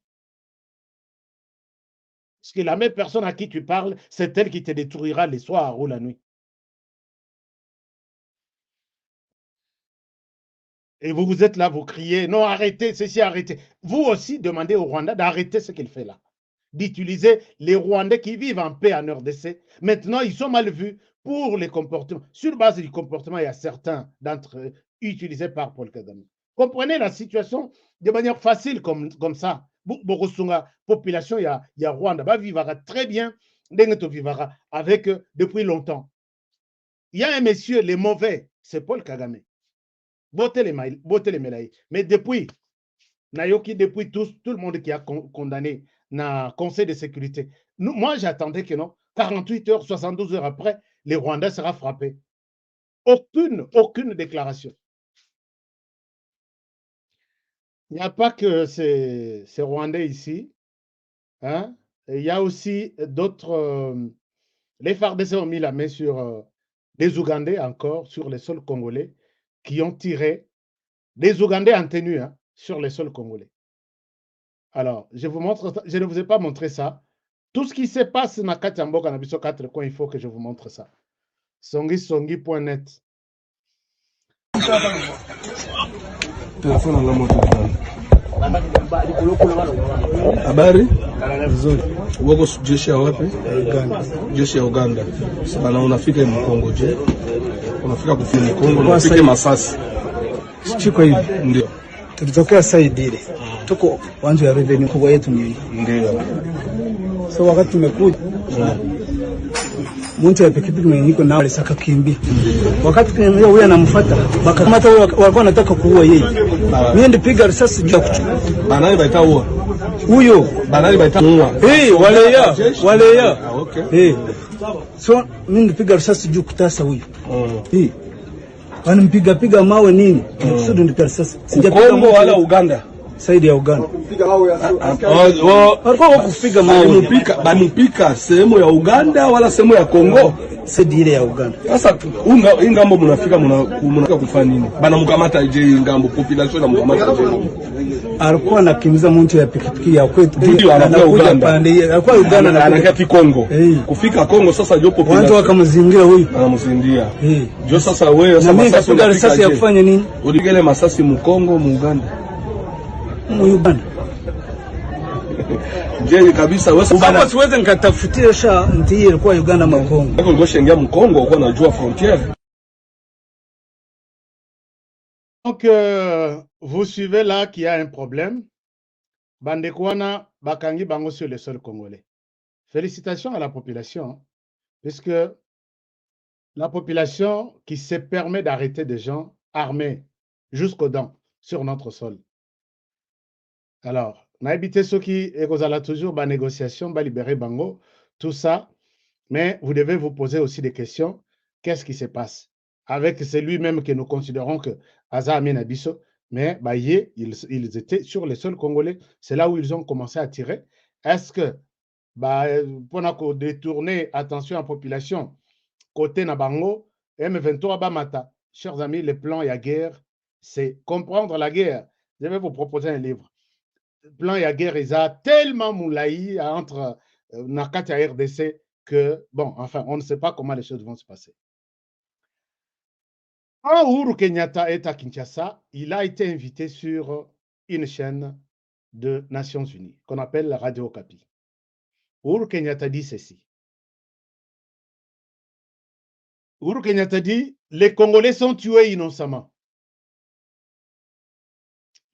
Parce que la même personne à qui tu parles, c'est elle qui te détruira le soir ou la nuit. Et vous êtes là, vous criez, non, arrêtez, ceci, arrêtez. Vous aussi, demandez au Rwanda d'arrêter ce qu'il fait là. d'utiliser les Rwandais qui vivent en paix en RDC. Maintenant, ils sont mal vus pour les comportements. Sur base du comportement, il y a certains d'entre eux utilisés par Paul Kagame. Comprenez la situation de manière facile comme ça. Bokosunga, population, il y a Rwanda, va vivre très bien, vivra avec eux depuis longtemps. Il y a un monsieur, les mauvais, c'est Paul Kagame. Votez les médailles. Mais depuis, depuis tout le monde qui a condamné dans le Conseil de sécurité, moi j'attendais que non, 48 heures, 72 heures après, les Rwandais sera frappé. Aucune déclaration. Il n'y a pas que ces Rwandais ici. Hein? Il y a aussi d'autres. Les FARDC ont mis la main sur des Ougandais encore, sur les sols congolais, qui ont tiré des Ougandais en tenue sur les sols congolais. Alors, je ne vous ai pas montré ça. Tout ce qui se passe dans Katiamboka, dans Biso 4 coins, il faut que je vous montre ça. songisongi.net. Habari nzuri. Wako jeshi ya wapi? Jeshi ya Uganda. Bana unafika Mkongo je? Unafika kufika Mkongo, unafika Masasi. Chiko hivi ndio. Tulitokea side ile. Tuko uwanja ya revenue kubwa yetu ni ndio. So wakati tumekuja mtu ya pikipiki mwenyeiko na alisaka kimbia. Wakati huyo anamfuata, bakamata huyo walikuwa wanataka kuua yeye. Mimi ndipiga risasi juu ya kuchukua. Banani baita huo. Huyo banani baita muua. Wale ya. Okay. So mimi ndipiga risasi juu kutasa huyo. Wanampiga mawe nini? Kusudi ndipiga risasi. Kongo wala Uganda. Saidi ya Uganda. Walikuwa kupiga mawe. Banipika sehemu ya Uganda wala sehemu ya Kongo? Saidi ile ya Uganda. Sasa ingambo mnafika kufanya nini? Bana mkamata je ingambo population na mkamata je. Alikuwa anakimbiza mtu ya pikipiki ya kwetu. Ndio anakuja pande. Alikuwa Uganda na anakia Kongo. Kufika Kongo sasa ndio population. Watu wakamzingira huyu. Anamzindia. Ndio sasa wewe sasa masasi unapika risasi ya kufanya nini? Uligele masasi Mkongo mu Uganda. Uganda. Je kabisa wewe sasa siweze nikatafutia sha ndiye ilikuwa Uganda Makongo. Hapo ngoshe ingia Mkongo uko unajua frontière. Donc vous suivez là qu'il y a un problème. Bandekwana bakangi bango sur le sol congolais. Félicitations à la population puisque la population qui se permet d'arrêter des gens armés jusqu'aux dents sur notre sol. Alors, on a habité ceux qui ont toujours des négociations, libérer Bango, tout ça. Mais vous devez vous poser aussi des questions. Qu'est-ce qui se passe avec celui-même que nous considérons que Aza Amin Abisso, mais ils étaient sur le sol congolais. C'est là où ils ont commencé à tirer. Est-ce que, pour détourner attention à la population, côté Nabango, M23 Bamata, chers amis, le plan et la guerre, c'est comprendre la guerre. Je vais vous proposer un livre. Plan et guerre, ils ont tellement moulaï entre Nakata et RDC que, bon, enfin, on ne sait pas comment les choses vont se passer. Quand Uhuru Kenyatta est à Kinshasa, il a été invité sur une chaîne de Nations Unies qu'on appelle la Radio Okapi. Uhuru Kenyatta dit ceci. Uhuru Kenyatta dit, les Congolais sont tués innocemment.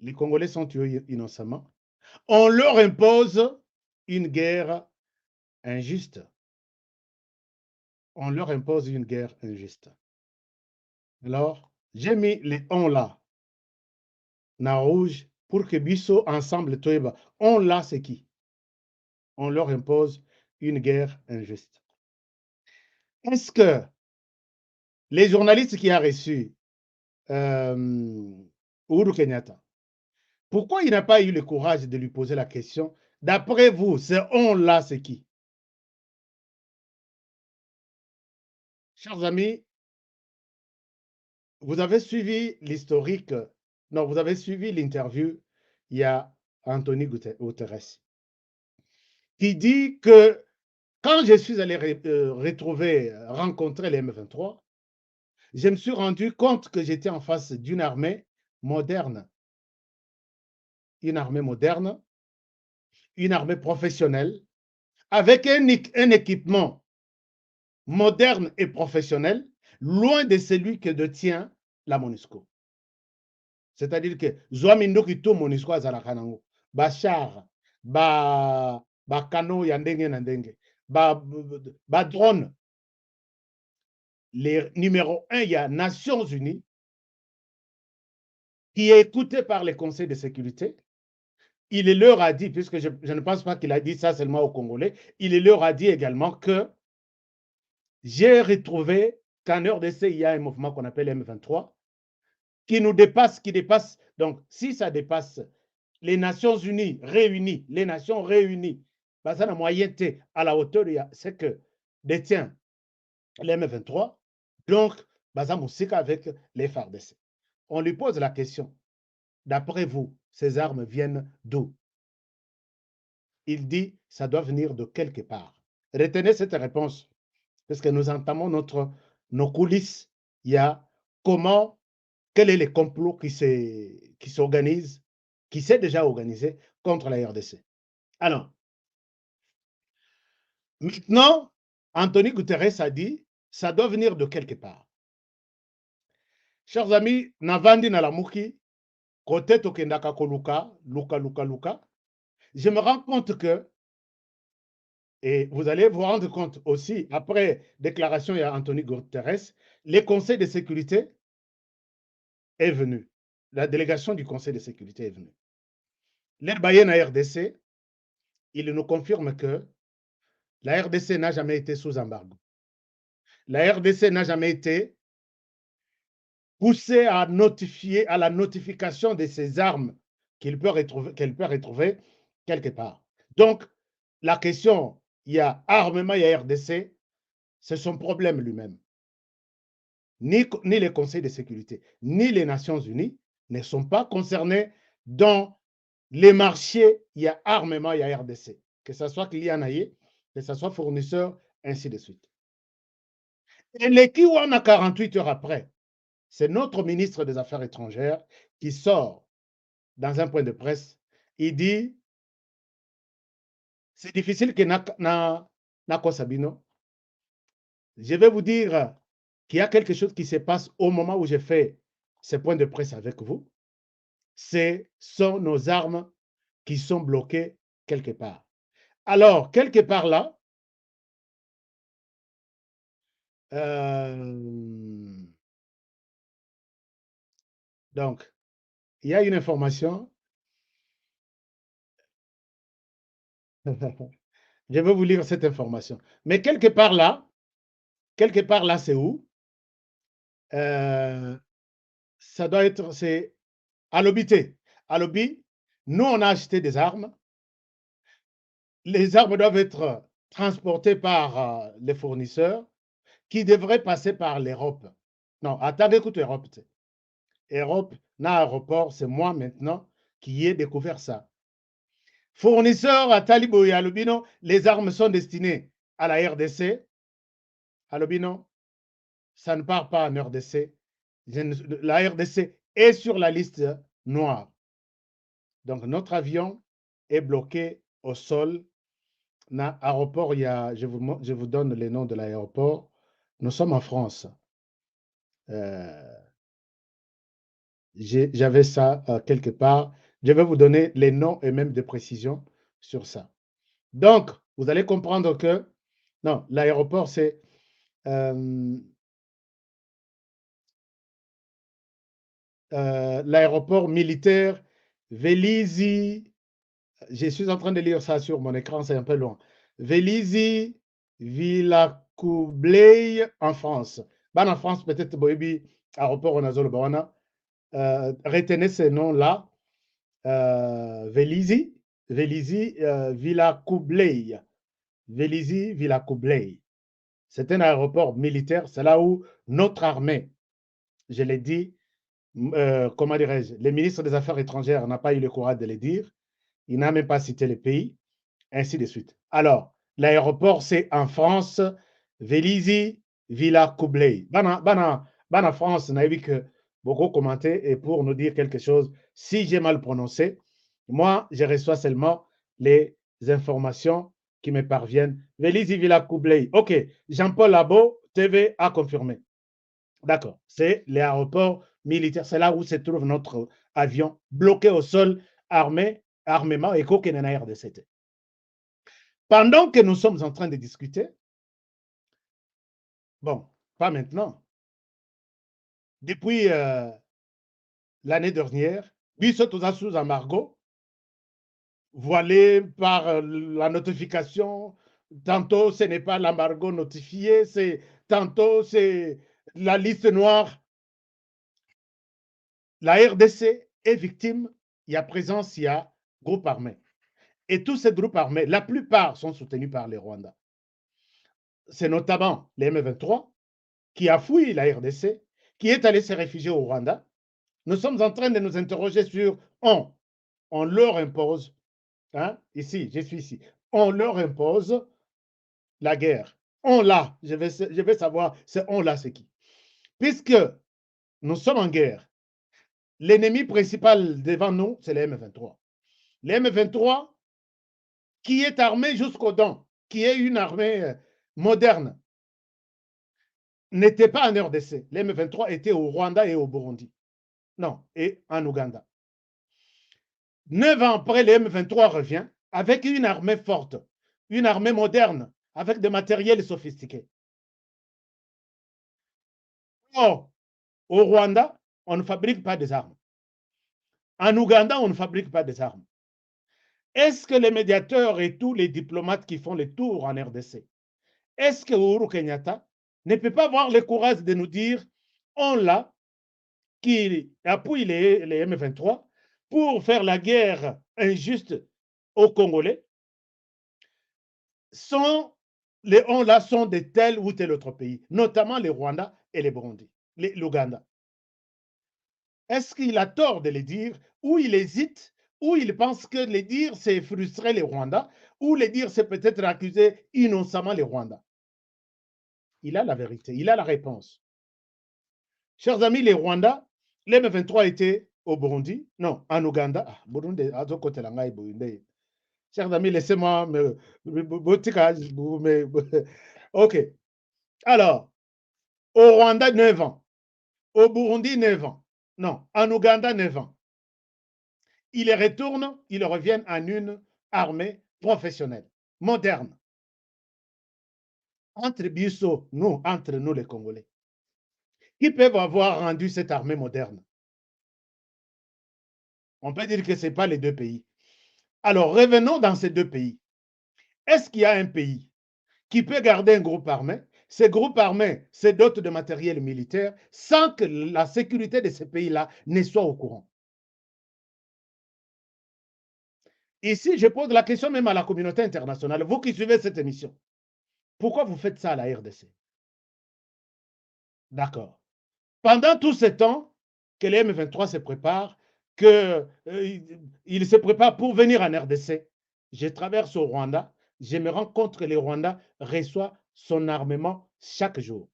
Les Congolais sont tués innocemment. On leur impose une guerre injuste. On leur impose une guerre injuste. Alors, j'ai mis les on là, na rouge, pour que Bisso ensemble, Toeba, on là, c'est qui? On leur impose une guerre injuste. Est-ce que les journalistes qui ont reçu Uhuru Kenyatta, pourquoi il n'a pas eu le courage de lui poser la question? D'après vous, ce on-là, c'est qui? Chers amis, vous avez suivi l'historique, non, vous avez suivi l'interview, il y a Anthony Guterres, qui dit que quand je suis allé rencontrer les M23, je me suis rendu compte que j'étais en face d'une armée moderne. Une armée moderne, une armée professionnelle, avec un équipement moderne et professionnel, loin de celui que détient la MONUSCO. C'est-à-dire que Zouamindoki to MONUSCO azalaka nango. Ba char, ba kano ya ndenge na ndenge, ba drone. Les numéro 1, il y a Nations Unies, qui est écouté par les conseils de sécurité. Il leur a dit, puisque je ne pense pas qu'il a dit ça seulement aux Congolais, il leur a dit également que j'ai retrouvé qu'en RDC, il y a un mouvement qu'on appelle M23, qui nous dépasse, qui dépasse. Donc, si ça dépasse les Nations Unies réunies, les Nations réunies, bah, ça n'a moyen à la hauteur de ce que détient les M23. Donc, bah, ça moussika avec les FARDC. On lui pose la question, d'après vous, ces armes viennent d'où? Il dit, ça doit venir de quelque part. Retenez cette réponse, parce que nous entamons nos coulisses. Il y a comment, quel est le complot qui s'organise, qui s'est déjà organisé contre la RDC. Alors, maintenant, Anthony Guterres a dit, ça doit venir de quelque part. Chers amis, Navandi Nalamuki, côté Tokendaka Koluka, Luka, je me rends compte que, et vous allez vous rendre compte aussi, après déclaration il y a Anthony Guterres, le Conseil de sécurité est venu. La délégation du Conseil de sécurité est venue. L'Erbayen à RDC, il nous confirme que la RDC n'a jamais été sous embargo. La RDC n'a jamais été poussée à notifier, à la notification de ces armes qu'elle peut retrouver quelque part. Donc, la question, il y a armement, il y a RDC, c'est son problème lui-même. Ni les conseils de sécurité, ni les Nations Unies ne sont pas concernés dans les marchés, il y a armement, il y a RDC. Que ce soit client, que ce soit fournisseur, ainsi de suite. Et les Kiwana 48 heures après, c'est notre ministre des Affaires étrangères qui sort dans un point de presse. Il dit, c'est difficile que Nako Sabino. Je vais vous dire qu'il y a quelque chose qui se passe au moment où j'ai fait ce point de presse avec vous. Ce sont nos armes qui sont bloquées quelque part. Alors, quelque part là, donc, il y a une information. Je vais vous lire cette information. Mais quelque part là, c'est où? Ça doit être, c'est à l'obité. À l'obit, nous, on a acheté des armes. Les armes doivent être transportées par les fournisseurs qui devraient passer par l'Europe. Non, attendez, écoute, Europe. Europe, l'aéroport, c'est moi maintenant qui ai découvert ça. Fournisseurs à Talibo et à Lubino, les armes sont destinées à la RDC. À Lubino, ça ne part pas en RDC. La RDC est sur la liste noire. Donc, notre avion est bloqué au sol. Aéroport, il y a, je vous donne les noms de l'aéroport. Nous sommes en France. J'avais ça quelque part. Je vais vous donner les noms et même des précisions sur ça. Donc, vous allez comprendre que, non, l'aéroport, c'est l'aéroport militaire Vélizy. Je suis en train de lire ça sur mon écran, c'est un peu loin. Vélizy Villacoublay en France. En France, peut-être, Boebi, aéroport Onazolo Bawana. Retenez ces noms-là. Vélizy Villacoublay. Vélizy Villacoublay. C'est un aéroport militaire. C'est là où notre armée, je l'ai dit, comment dirais-je, le ministre des Affaires étrangères n'a pas eu le courage de le dire. Il n'a même pas cité les pays, ainsi de suite. Alors, l'aéroport, c'est en France, Vélizy Villacoublay. Bana France, n'a eu que beaucoup commenté et pour nous dire quelque chose, si j'ai mal prononcé, moi, je reçois seulement les informations qui me parviennent. Vélizy Villa Koublei. OK. Jean-Paul Labo, TV a confirmé. D'accord. C'est l'aéroport militaire. C'est là où se trouve notre avion bloqué au sol, armement et Kokenena RDCT. Pendant que nous sommes en train de discuter, bon, pas maintenant, depuis l'année dernière, Bissot sous embargo, voilé par la notification. Tantôt, ce n'est pas l'embargo notifié, tantôt, c'est la liste noire. La RDC est victime, il y a présence, il y a groupe armé. Et tous ces groupes armés, la plupart sont soutenus par les Rwandais. C'est notamment les M23 qui a fouillé la RDC, qui est allé se réfugier au Rwanda. Nous sommes en train de nous interroger sur on leur impose, hein, ici, je suis ici, on leur impose la guerre. On l'a, je vais savoir, on l'a, c'est qui? Puisque nous sommes en guerre, l'ennemi principal devant nous, c'est les M23. Les M23 qui est armé jusqu'aux dents, qui est une armée moderne, n'était pas en RDC. Les M23 étaient au Rwanda et au Burundi. Non, et en Ouganda. 9 ans après, les M23 revient avec une armée forte, une armée moderne, avec des matériels sophistiqués. Or, au Rwanda, on ne fabrique pas des armes. En Ouganda, on ne fabrique pas des armes. Est-ce que les médiateurs et tous les diplomates qui font les tours en RDC, est-ce que Uhuru Kenyatta ne peut pas avoir le courage de nous dire on l'a, qui appuie les M23 pour faire la guerre injuste aux Congolais, les on-là sont de tel ou tel autre pays, notamment les Rwandais et les Burundi, l'Ouganda. Est-ce qu'il a tort de les dire, ou il hésite, ou il pense que les dire, c'est frustrer les Rwandais, ou les dire, c'est peut-être accuser innocemment les Rwandais? Il a la vérité, il a la réponse. Chers amis, les Rwandais, les M23 étaient au Burundi, non, en Ouganda. Burundi, à côté de Burundi. Chers amis, laissez-moi OK. Alors, au Rwanda, 9 ans. Au Burundi, 9 ans. Non, en Ouganda, 9 ans. Ils retournent, ils reviennent en une armée professionnelle, moderne. Entre nous les Congolais, qui peuvent avoir rendu cette armée moderne? On peut dire que ce n'est pas les deux pays. Alors, revenons dans ces deux pays. Est-ce qu'il y a un pays qui peut garder un groupe armé? Ces groupes armés se dotent de matériel militaire sans que la sécurité de ces pays-là ne soit au courant. Ici, je pose la question même à la communauté internationale. Vous qui suivez cette émission, pourquoi vous faites ça à la RDC? D'accord. Pendant tout ce temps que les M23 se préparent, qu'ils se préparent pour venir en RDC, je traverse au Rwanda, je me rends compte que le Rwanda reçoit son armement chaque jour.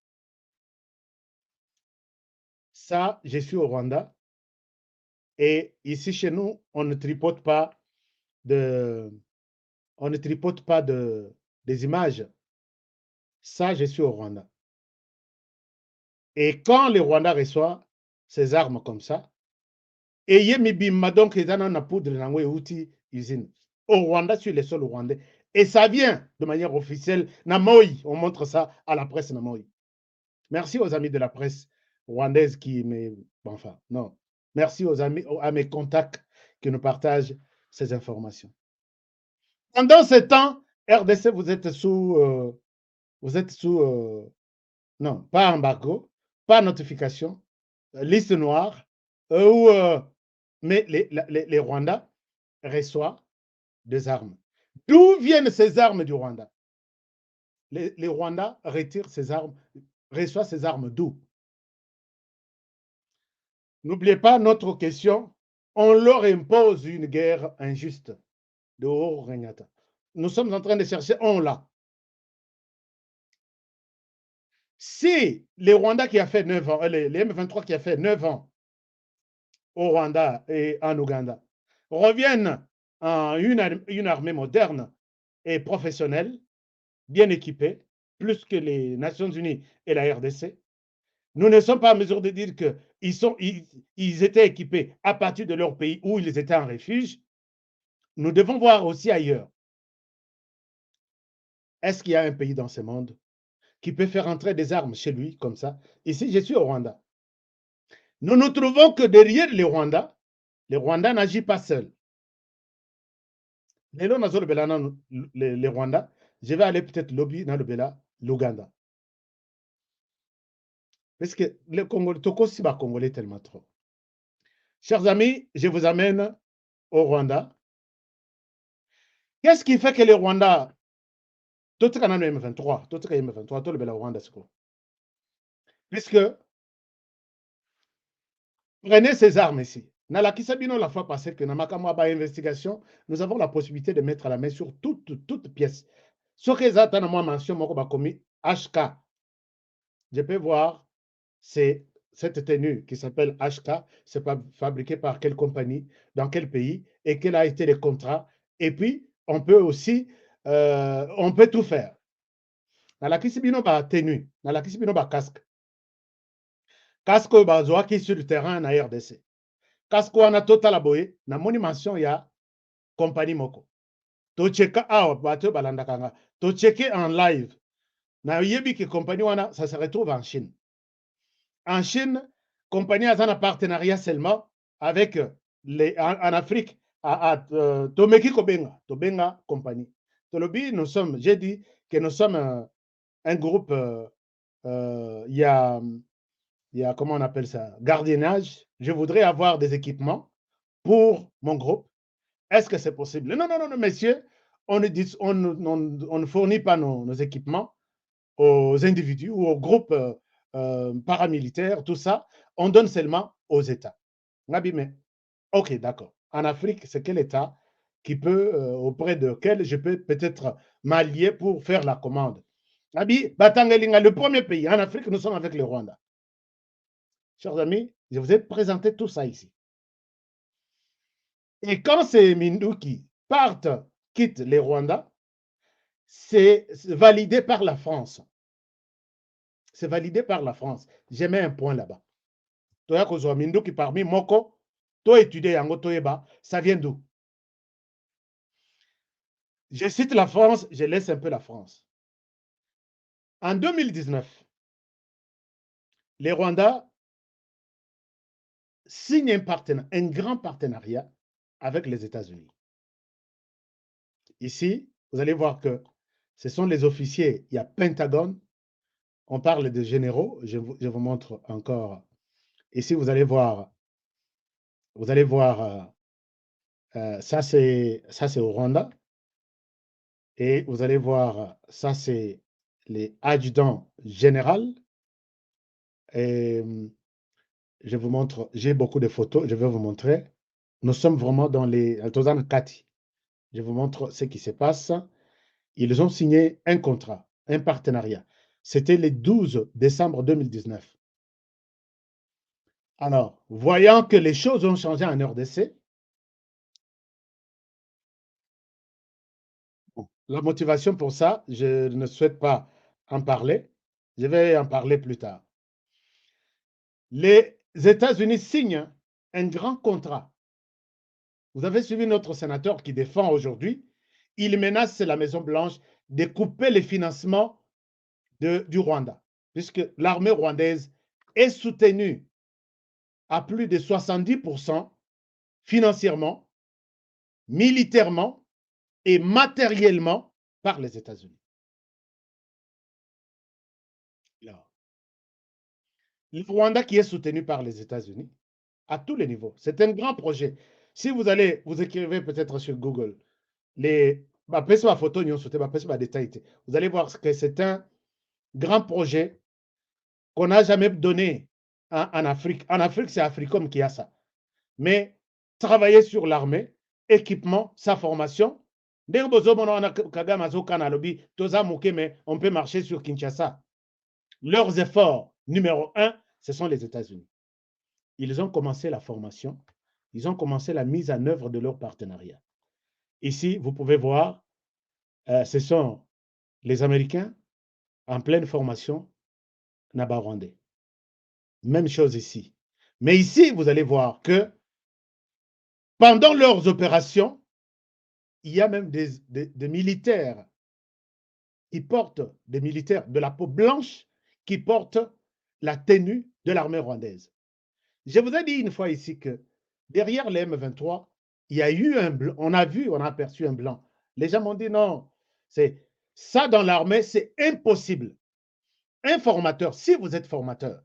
Ça, je suis au Rwanda. Et ici, chez nous, on ne tripote pas des images. Ça, je suis au Rwanda. Et quand le Rwanda reçoit ses armes comme ça, et Mibima donc na poudre nango outil usine. Au Rwanda, je suis le seul Rwandais. Et ça vient de manière officielle. Na Moi, on montre ça à la presse na Moi. Merci aux amis de la presse rwandaise qui me... Enfin, non. Merci aux amis, à mes contacts qui nous partagent ces informations. Pendant ce temps, RDC, vous êtes sous... non, pas embargo, pas notification, liste noire, mais les Rwandais reçoivent des armes. D'où viennent ces armes du Rwanda? Les Rwandais retirent ces armes, reçoivent ces armes d'où? N'oubliez pas notre question. On leur impose une guerre injuste de Uhuru Kenyatta. Nous sommes en train de chercher on l'a. Si les Rwandais qui a fait 9 ans, les M23 qui a fait 9 ans au Rwanda et en Ouganda reviennent en une armée moderne et professionnels, bien équipés, plus que les Nations Unies et la RDC. Nous ne sommes pas en mesure de dire qu'ils étaient équipés à partir de leur pays où ils étaient en refuge. Nous devons voir aussi ailleurs. Est-ce qu'il y a un pays dans ce monde qui peut faire entrer des armes chez lui comme ça? Ici, je suis au Rwanda. Nous nous trouvons que derrière les Rwandais n'agissent pas seuls. Les Rwandais, je vais aller peut-être lobby dans l'Ouganda. Parce que le Congolais, Tokosi va Congolais tellement trop. Chers amis, je vous amène au Rwanda. Qu'est-ce qui fait que les Rwandais, tout le monde M23, tout le M23, tout le Rwanda, c'est quoi? Puisque, prenez ces armes ici. Dans la Kisabino, la fois passée, que dans ma investigation, nous avons la possibilité de mettre la main sur toute pièce. Ce que j'ai attendu, moi, mention, moi, commis HK. Je peux voir, c'est cette tenue qui s'appelle HK, c'est fabriqué par quelle compagnie, dans quel pays, et quel a été le contrat. Et puis, on peut aussi, on peut tout faire. Dans la Kisabino, tenue, dans la Kisabino, casque. Casque, qui est sur le terrain en RDC. Casque, on a total aboye, na moni mention ya compagnie moko. To cheka bato balandakanga. To checker en live. Na yebi que compagnie wana, ça se retrouve en Chine. En Chine, compagnie a un partenariat seulement avec en Afrique, Tomeki Kobenga, Tobenga compagnie. Tolobi, nous sommes, j'ai dit que nous sommes un groupe, il y a, comment on appelle ça, gardiennage. Je voudrais avoir des équipements pour mon groupe. Est-ce que c'est possible? Non, non, non, non, messieurs, on ne fournit pas nos équipements aux individus ou aux groupes paramilitaires, tout ça. On donne seulement aux États. Nabi, mais, ok, d'accord. En Afrique, c'est quel État qui peut, auprès de quel je peux peut-être m'allier pour faire la commande? Nabi, Batangelinga, le premier pays. En Afrique, nous sommes avec le Rwanda. Chers amis, je vous ai présenté tout ça ici. Et quand ces Minduki partent, quittent les Rwandais, c'est validé par la France. C'est validé par la France. J'ai mis un point là-bas. Toya kozwa Minduki parmi Moko, to étudier yango toyeba, ça vient d'où? Je cite la France, je laisse un peu la France. En 2019, les Rwandais signent un grand partenariat avec les États-Unis. Ici, vous allez voir que ce sont les officiers, il y a Pentagone, on parle de généraux, je vous montre encore. Ici, vous allez voir, ça c'est au Rwanda, et vous allez voir, ça c'est les adjudants généraux, et je vous montre, j'ai beaucoup de photos, je vais vous montrer. Nous sommes vraiment dans les Tozan Kati. Je vous montre ce qui se passe. Ils ont signé un contrat, un partenariat. C'était le 12 décembre 2019. Alors, voyant que les choses ont changé en RDC, la motivation pour ça, je ne souhaite pas en parler. Je vais en parler plus tard. Les États-Unis signent un grand contrat. Vous avez suivi notre sénateur qui défend aujourd'hui. Il menace la Maison-Blanche de couper les financements du Rwanda, puisque l'armée rwandaise est soutenue à plus de 70% financièrement, militairement et matériellement par les États-Unis. Le Rwanda qui est soutenu par les États-Unis à tous les niveaux. C'est un grand projet. Si vous allez, vous écrivez peut-être sur Google, vous allez voir que c'est un grand projet qu'on n'a jamais donné en Afrique. En Afrique, c'est Africom qui a ça. Mais travailler sur l'armée, équipement, sa formation, on peut marcher sur Kinshasa. Leurs efforts, numéro 1, ce sont les États-Unis. Ils ont commencé la formation, ils ont commencé la mise en œuvre de leur partenariat. Ici, vous pouvez voir ce sont les Américains en pleine formation naba-rwandais. Même chose ici. Mais ici, vous allez voir que pendant leurs opérations, il y a même des militaires qui portent, des militaires de la peau blanche qui portent la tenue de l'armée rwandaise. Je vous ai dit une fois ici que derrière les M23, il y a eu un blanc, on a aperçu un blanc. Les gens m'ont dit non, c'est ça dans l'armée, c'est impossible. Un formateur, si vous êtes formateur,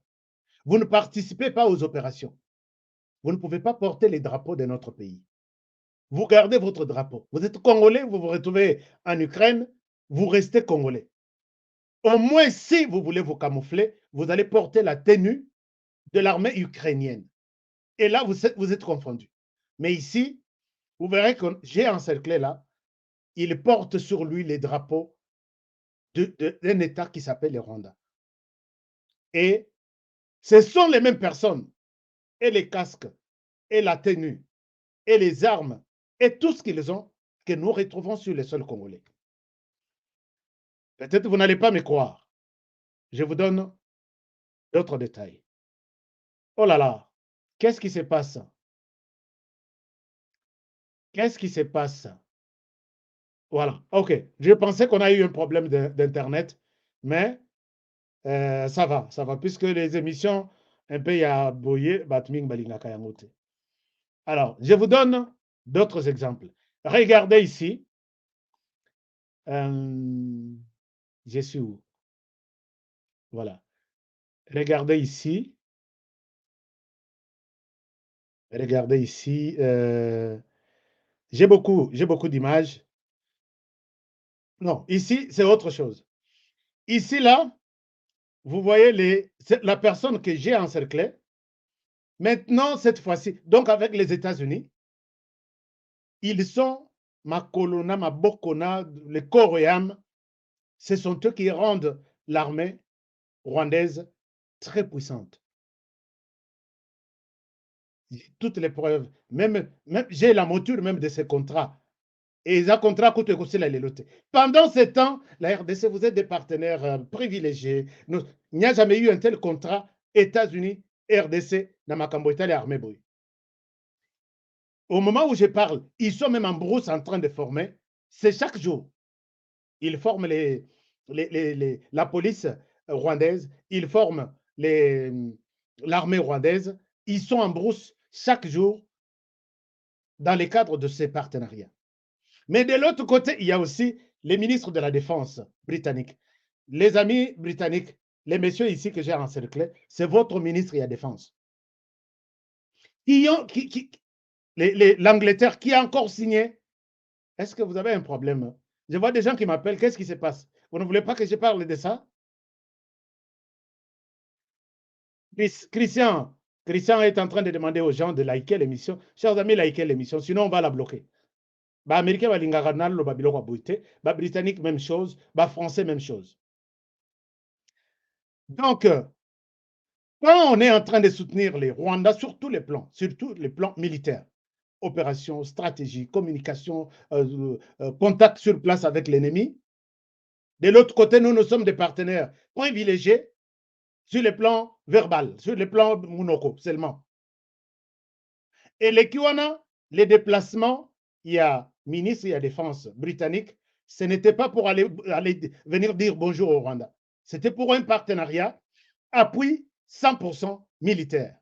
vous ne participez pas aux opérations. Vous ne pouvez pas porter les drapeaux de notre pays. Vous gardez votre drapeau. Vous êtes Congolais, vous vous retrouvez en Ukraine, vous restez Congolais. Au moins, si vous voulez vous camoufler, vous allez porter la tenue de l'armée ukrainienne. Et là, vous êtes confondu. Mais ici, vous verrez que j'ai encerclé là, il porte sur lui les drapeaux d'un État qui s'appelle le Rwanda. Et ce sont les mêmes personnes, et les casques, et la tenue, et les armes, et tout ce qu'ils ont, que nous retrouvons sur les sols congolais. Peut-être que vous n'allez pas me croire. Je vous donne d'autres détails. Oh là là, qu'est-ce qui se passe? Qu'est-ce qui se passe? Voilà, ok. Je pensais qu'on a eu un problème d'Internet, mais ça va, puisque les émissions, un peu, il y a Boye, Batming, Balingaka Yangote. Alors, je vous donne d'autres exemples. Regardez ici. Je suis où? Voilà. Regardez ici. Regardez ici. J'ai beaucoup d'images. Non, ici, c'est autre chose. Ici, là, vous voyez la personne que j'ai encerclée. Maintenant, cette fois-ci, donc avec les États-Unis, ils sont ma colonna, ma bokona, les corps et âme. Ce sont eux qui rendent l'armée rwandaise très puissante. Toutes les preuves, même j'ai la mouture même de ces contrats. Et les contrats coûtent aussi la léloté. Pendant ce temps, la RDC, vous êtes des partenaires privilégiés. Il n'y a jamais eu un tel contrat États-Unis, RDC, dans ma Italie armée boy. Au moment où je parle, ils sont même en brousse en train de former. C'est chaque jour. Ils forment la police rwandaise, ils forment l'armée rwandaise. Ils sont en brousse chaque jour dans le cadre de ces partenariats. Mais de l'autre côté, il y a aussi les ministres de la Défense britanniques. Les amis britanniques, les messieurs ici que j'ai encerclés, c'est votre ministre de la Défense. L'Angleterre qui a encore signé. Est-ce que vous avez un problème? Je vois des gens qui m'appellent. Qu'est-ce qui se passe? Vous ne voulez pas que je parle de ça? Christian est en train de demander aux gens de liker l'émission. Chers amis, likez l'émission, sinon on va la bloquer. Américain, Britannique, même chose. Français, même chose. Donc, quand on est en train de soutenir les Rwandais sur tous les plans, surtout les plans militaires, opération, stratégie, communication, contact sur place avec l'ennemi, de l'autre côté, nous sommes des partenaires privilégiés sur le plan verbal, sur le plan monoko seulement. Et les Kiwana, les déplacements, il y a ministre, il y a défense britannique, ce n'était pas pour aller venir dire bonjour au Rwanda. C'était pour un partenariat, appui 100% militaire.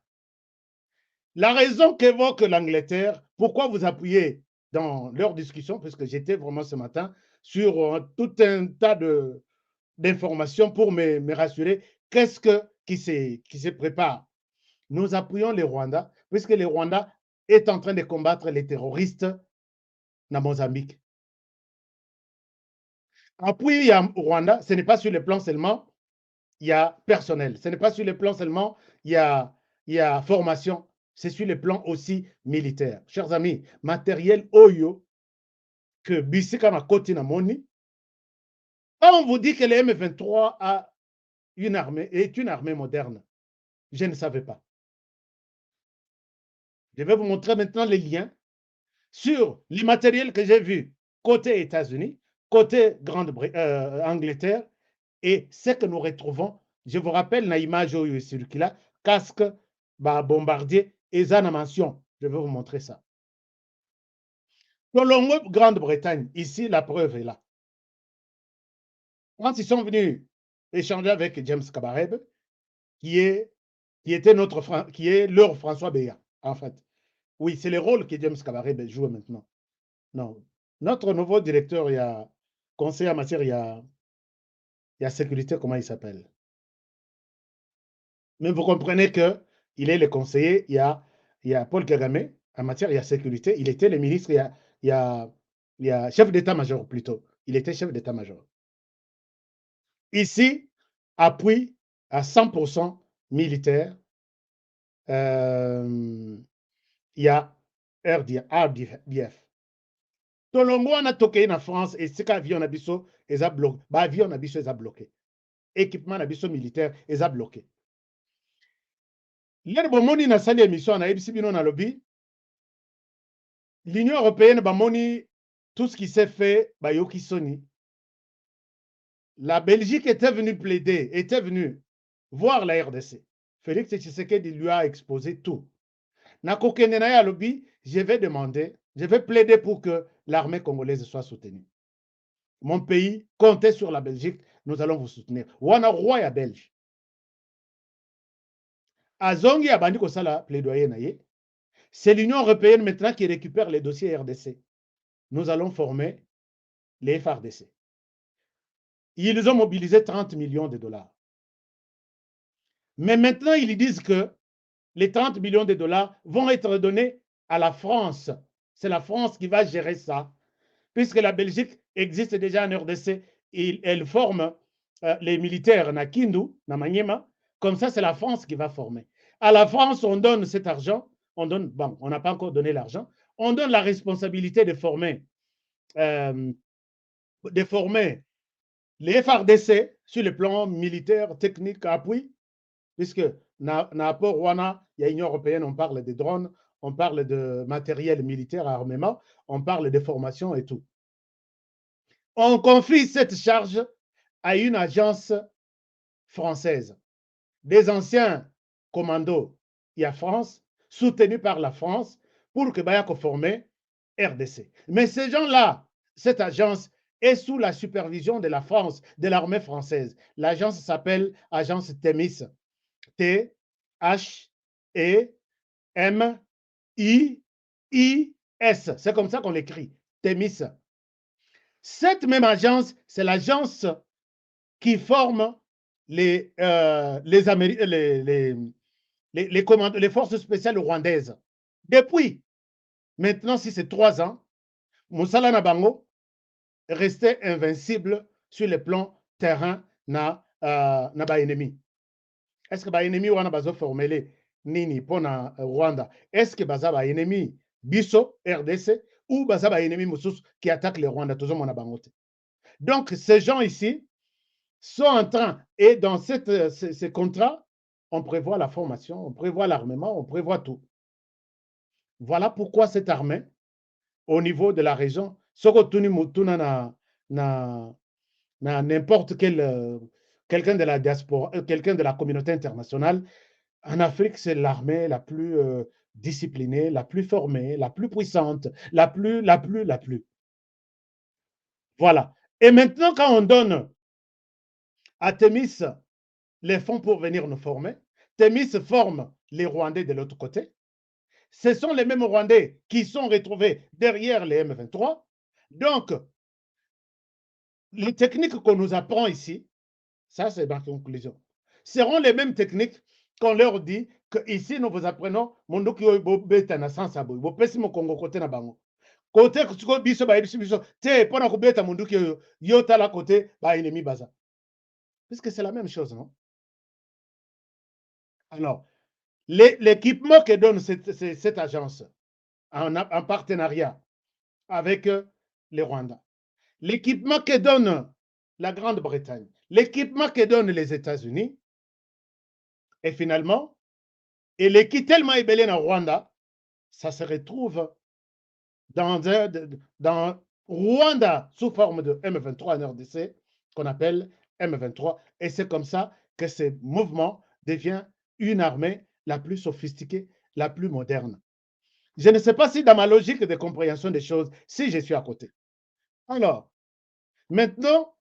La raison qu'évoque l'Angleterre, pourquoi vous appuyez dans leur discussion, puisque j'étais vraiment ce matin sur tout un tas d'informations pour me rassurer, qu'est-ce qui se prépare? Nous appuyons les Rwandais, puisque les Rwandais est en train de combattre les terroristes dans Mozambique. Appui au Rwanda, ce n'est pas sur le plan seulement, il y a personnel. Ce n'est pas sur le plan seulement, il y a formation. C'est sur le plan aussi militaire. Chers amis, matériel Oyo, que Bissika na Koti na Moni, quand on vous dit que le M23 est une armée moderne, je ne savais pas. Je vais vous montrer maintenant les liens sur les matériels que j'ai vus côté États-Unis, côté Angleterre, et ce que nous retrouvons, je vous rappelle, na image où circule, casque, bombardier, et ça mention. Je vais vous montrer ça. Colombo, Grande-Bretagne, ici, la preuve est là. Quand ils sont venus échanger avec James Kabarebe, qui est leur François Béat, en fait. Oui, c'est le rôle que James Kabarebe joue maintenant. Non. Notre nouveau directeur, il y a conseiller en matière, il y a sécurité, comment il s'appelle? Mais vous comprenez qu'il est le conseiller, il y a Paul Kagame, en matière, il y a sécurité, il était le ministre, il y a chef d'état-major plutôt. Il était chef d'état-major. Ici, appui à 100% militaire, il y a RDF. Tolongo on a toqué en France et c'est qu'avion abisso les a bloqué. Avion abisso les a bloqué. Équipement abisso militaire les a bloqué. L'Union européenne na sali émission na ebisi bino na lobby. L'Union européenne bamoni tout ce qui s'est fait yoki soni. La Belgique était venue plaider, était venue voir la RDC. Félix Tshisekedi lui a exposé tout. Na kokende na ya lobby, je vais plaider pour que l'armée congolaise soit soutenue. Mon pays, comptez sur la Belgique, nous allons vous soutenir. Wana roi ya belge. Azongi abandi ko sala plaidoyer na ye. C'est l'Union européenne maintenant qui récupère les dossiers RDC. Nous allons former les FARDC. Ils ont mobilisé 30 millions de dollars. Mais maintenant, ils disent que les 30 millions de dollars vont être donnés à la France. C'est la France qui va gérer ça. Puisque la Belgique existe déjà en RDC, elle forme les militaires na Kindu, na Maniema. Comme ça, c'est la France qui va former. À la France, on donne cet argent. On n'a pas encore donné l'argent. On donne la responsabilité de former les FARDC sur le plan militaire, technique, appui. Puisque na Rwanda, il y a l'Union européenne, on parle des drones, on parle de matériel militaire, armement, on parle de formation et tout. On confie cette charge à une agence française. Des anciens commandos, il y a France, soutenus par la France, pour que Bayako forme RDC. Mais ces gens-là, cette agence est sous la supervision de la France, de l'armée française. L'agence s'appelle Agence Thémis. T-H-E-M-I-I-S. C'est comme ça qu'on l'écrit. Thémis. Cette même agence, c'est l'agence qui forme les forces spéciales rwandaises. Depuis, maintenant, si c'est 3 ans, Moussala Nabango restait invincible sur le plan terrain na ennemi. Est-ce que l'ennemi wana bazo formé nini pour Rwanda? Est-ce que baza ba ennemi biso RDC ou baza ba ennemi mususu qui attaque le Rwanda? Donc ces gens ici sont en train, et dans ce contrat, on prévoit la formation, on prévoit l'armement, on prévoit tout. Voilà pourquoi cette armée, au niveau de la région, n'importe quel quelqu'un de la diaspora, quelqu'un de la communauté internationale, en Afrique, c'est l'armée la plus disciplinée, la plus formée, la plus puissante, la plus. Voilà. Et maintenant, quand on donne à Thémis les fonds pour venir nous former, Thémis forme les Rwandais de l'autre côté. Ce sont les mêmes Rwandais qui sont retrouvés derrière les M23. Donc, les techniques qu'on nous apprend ici, ça c'est ma conclusion, seront les mêmes techniques qu'on leur dit que ici nous vous apprenons mon beta na sansa boy bo pesi mo Congo côté na bango côté ko biso ba biso te pona ko beta munduki yo tala côté ba ennemi baza, puisque c'est la même chose, non? Alors l'équipement que donne cette agence en partenariat avec les Rwandais, l'équipement que donne la Grande-Bretagne, l'équipement que donnent les États-Unis, et finalement, et l'équipe tellement ébellé en Rwanda, ça se retrouve dans Rwanda sous forme de M23 en RDC, qu'on appelle M23. Et c'est comme ça que ce mouvement devient une armée la plus sophistiquée, la plus moderne. Je ne sais pas si dans ma logique de compréhension des choses, si je suis à côté. Alors, maintenant,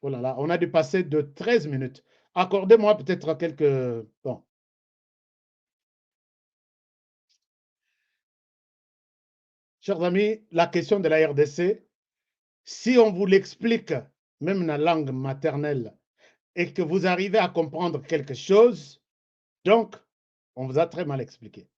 oh là là, on a dû passer de 13 minutes. Accordez-moi peut-être quelques... Bon. Chers amis, la question de la RDC, si on vous l'explique, même dans la langue maternelle, et que vous arrivez à comprendre quelque chose, donc, on vous a très mal expliqué.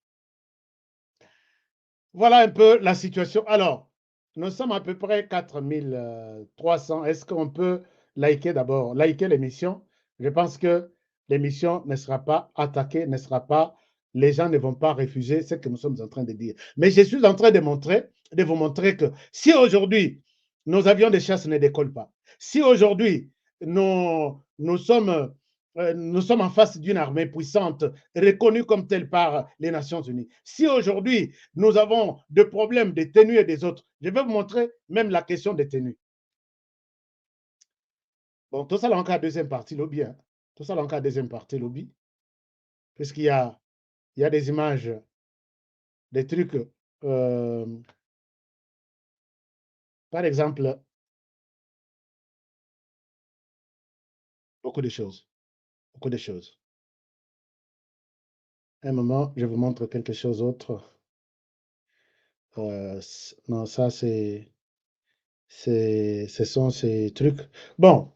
Voilà un peu la situation. Alors, nous sommes à peu près 4300. Est-ce qu'on peut liker d'abord, liker l'émission? Je pense que l'émission ne sera pas attaquée, ne sera pas, les gens ne vont pas refuser ce que nous sommes en train de dire. Mais je suis en train de vous montrer que si aujourd'hui, nos avions de chasse ne décollent pas, si aujourd'hui, nous sommes en face d'une armée puissante, reconnue comme telle par les Nations Unies. Si aujourd'hui, nous avons des problèmes de tenues et des autres, je vais vous montrer même la question des tenues. Bon, tout ça, là, encore deuxième partie, lobby. Hein. Tout ça, là, encore deuxième partie, lobby. Puisqu'il y a des images, des trucs. Par exemple, beaucoup de choses. Beaucoup de choses. Un moment, je vous montre quelque chose d'autre. Non, ça, ce sont ces trucs. Bon,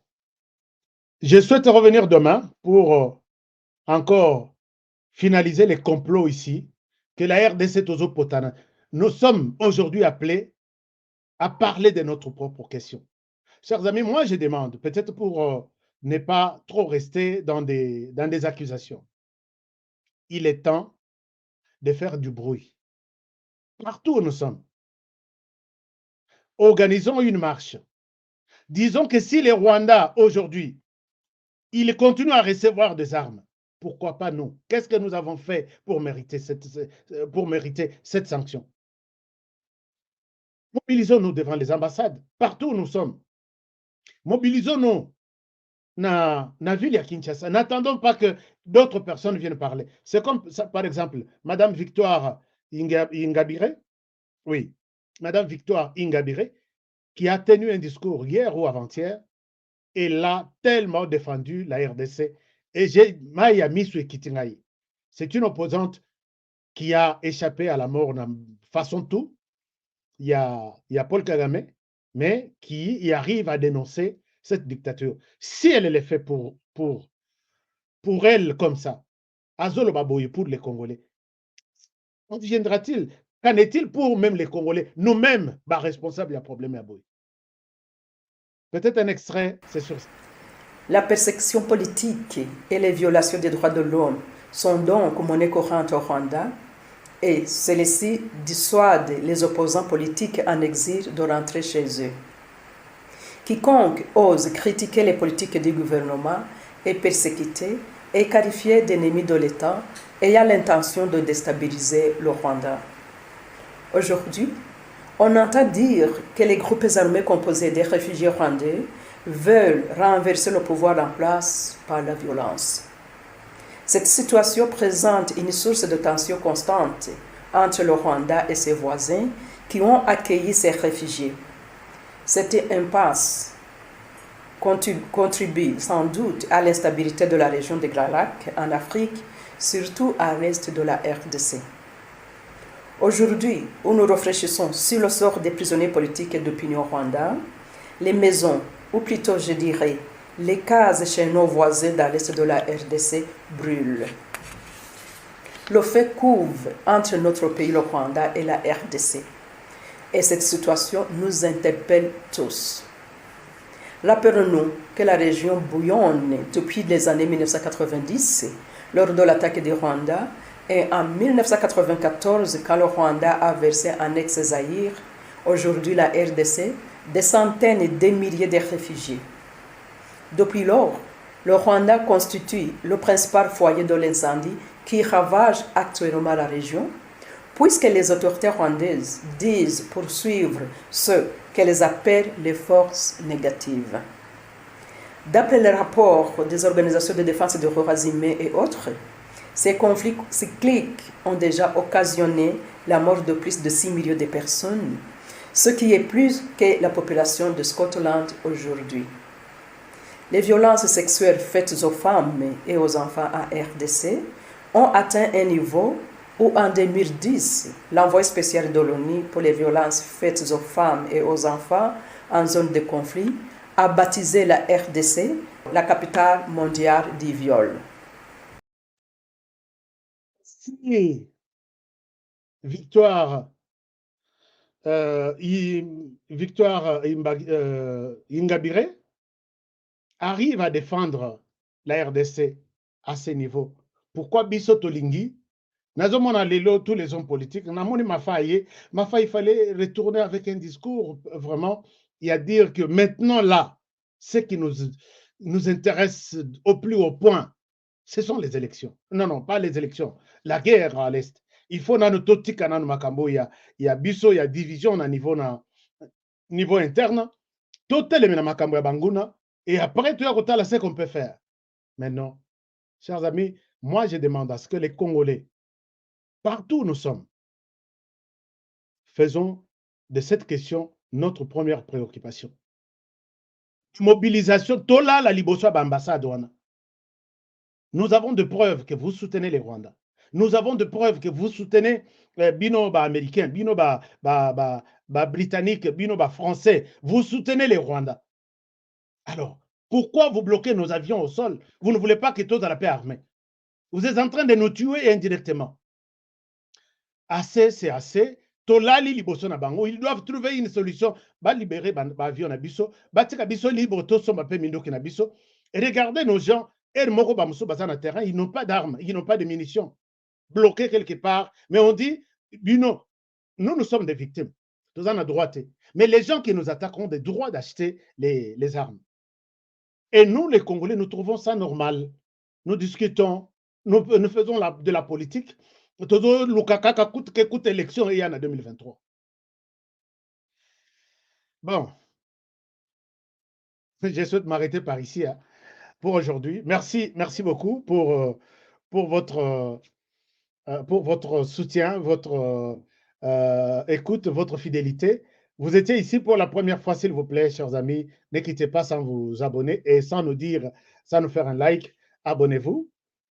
je souhaite revenir demain pour encore finaliser les complots ici, que la RDC Tozo-Potana. Nous sommes aujourd'hui appelés à parler de notre propre question. Chers amis, moi je demande, peut-être pour ne pas trop rester dans des accusations, il est temps de faire du bruit. Partout où nous sommes. Organisons une marche. Disons que si les Rwandais, aujourd'hui, ils continuent à recevoir des armes, pourquoi pas nous? Qu'est-ce que nous avons fait pour mériter cette sanction? Mobilisons-nous devant les ambassades, partout où nous sommes. Mobilisons-nous dans la ville de Kinshasa. N'attendons pas que d'autres personnes viennent parler. C'est comme, ça, par exemple, Madame Victoire Ingabire, oui, Madame Victoire Ingabire, qui a tenu un discours hier ou avant-hier, elle a tellement défendu la RDC. Et Maya Miswe Kitingaï, c'est une opposante qui a échappé à la mort de façon tout. Il y a Paul Kagame, mais qui y arrive à dénoncer cette dictature. Si elle le fait pour elle comme ça, Azolo Baboye pour les Congolais, on viendra-t-il? Qu'en est-il pour même les Congolais? Nous-mêmes, responsables du problème à Boye. Peut-être un extrait, c'est sûr. La persécution politique et les violations des droits de l'homme sont donc monnaie courante au Rwanda et celles-ci dissuadent les opposants politiques en exil de rentrer chez eux. Quiconque ose critiquer les politiques du gouvernement est persécuté et qualifié d'ennemi de l'État ayant l'intention de déstabiliser le Rwanda. Aujourd'hui, on entend dire que les groupes armés composés des réfugiés rwandais veulent renverser le pouvoir en place par la violence. Cette situation présente une source de tension constante entre le Rwanda et ses voisins qui ont accueilli ces réfugiés. Cette impasse contribue sans doute à l'instabilité de la région des Grands Lacs en Afrique, surtout à l'est de la RDC. Aujourd'hui, où nous réfléchissons sur le sort des prisonniers politiques et d'opinion Rwanda, les maisons, ou plutôt je dirais, les cases chez nos voisins dans l'est de la RDC brûlent. Le feu couvre entre notre pays, le Rwanda, et la RDC. Et cette situation nous interpelle tous. Rappelons-nous que la région bouillonne depuis les années 1990, lors de l'attaque du Rwanda, et en 1994, quand le Rwanda a versé en ex-Zaïre, aujourd'hui la RDC, des centaines de milliers de réfugiés. Depuis lors, le Rwanda constitue le principal foyer de l'incendie qui ravage actuellement la région, puisque les autorités rwandaises disent poursuivre ce qu'elles appellent les forces négatives. D'après le rapport des organisations de défense de Rorazimé et autres, ces conflits cycliques ont déjà occasionné la mort de plus de 6 millions de personnes, ce qui est plus que la population de Scotland aujourd'hui. Les violences sexuelles faites aux femmes et aux enfants à RDC ont atteint un niveau où en 2010, l'envoyé spécial de l'ONU pour les violences faites aux femmes et aux enfants en zone de conflit a baptisé la RDC la capitale mondiale du viol. Si Victoire, Ingabire arrive à défendre la RDC à ce niveau, pourquoi Bisso Tolingi, nazomona lelo tous les hommes politiques, namoni Mafaye, il fallait retourner avec un discours vraiment et à dire que maintenant là, ce qui nous intéresse au plus haut point, ce sont les élections. Non, pas les élections. La guerre à l'Est. Il faut que nous il y a biso, il y a division à niveau interne. Tout est banguna. Et après, tu as ce qu'on peut faire. Mais non. Chers amis, moi, je demande à ce que les Congolais, partout où nous sommes, faisons de cette question notre première préoccupation. Mobilisation, tola la liboso ambassade. Nous avons de preuves que vous soutenez les Rwandais. Nous avons de preuves que vous soutenez Bino américain, Bino britannique, Bino français. Vous soutenez les Rwandais. Alors, pourquoi vous bloquez nos avions au sol? Vous ne voulez pas que tous à la paix armée. Vous êtes en train de nous tuer indirectement. Assez, c'est assez. Tolali liboso na bango. Ils doivent trouver une solution. Ba libérer avion na biso. Ba tika biso libre to somba pe mindo na biso. Et regardez nos gens. Ils n'ont pas d'armes, ils n'ont pas de munitions. Bloqués quelque part. Mais on dit, Bino, nous sommes des victimes. Nous en avons droit. Mais les gens qui nous attaquent ont des droits d'acheter les armes. Et nous, les Congolais, nous trouvons ça normal. Nous discutons, nous faisons de la politique. Todo Lukaka coûte élection et il y en a 2023. Bon. Je souhaite m'arrêter par ici pour aujourd'hui. Merci beaucoup pour votre soutien, votre écoute, votre fidélité. Vous étiez ici pour la première fois, s'il vous plaît, chers amis. Ne quittez pas sans vous abonner et sans nous faire un like. Abonnez-vous.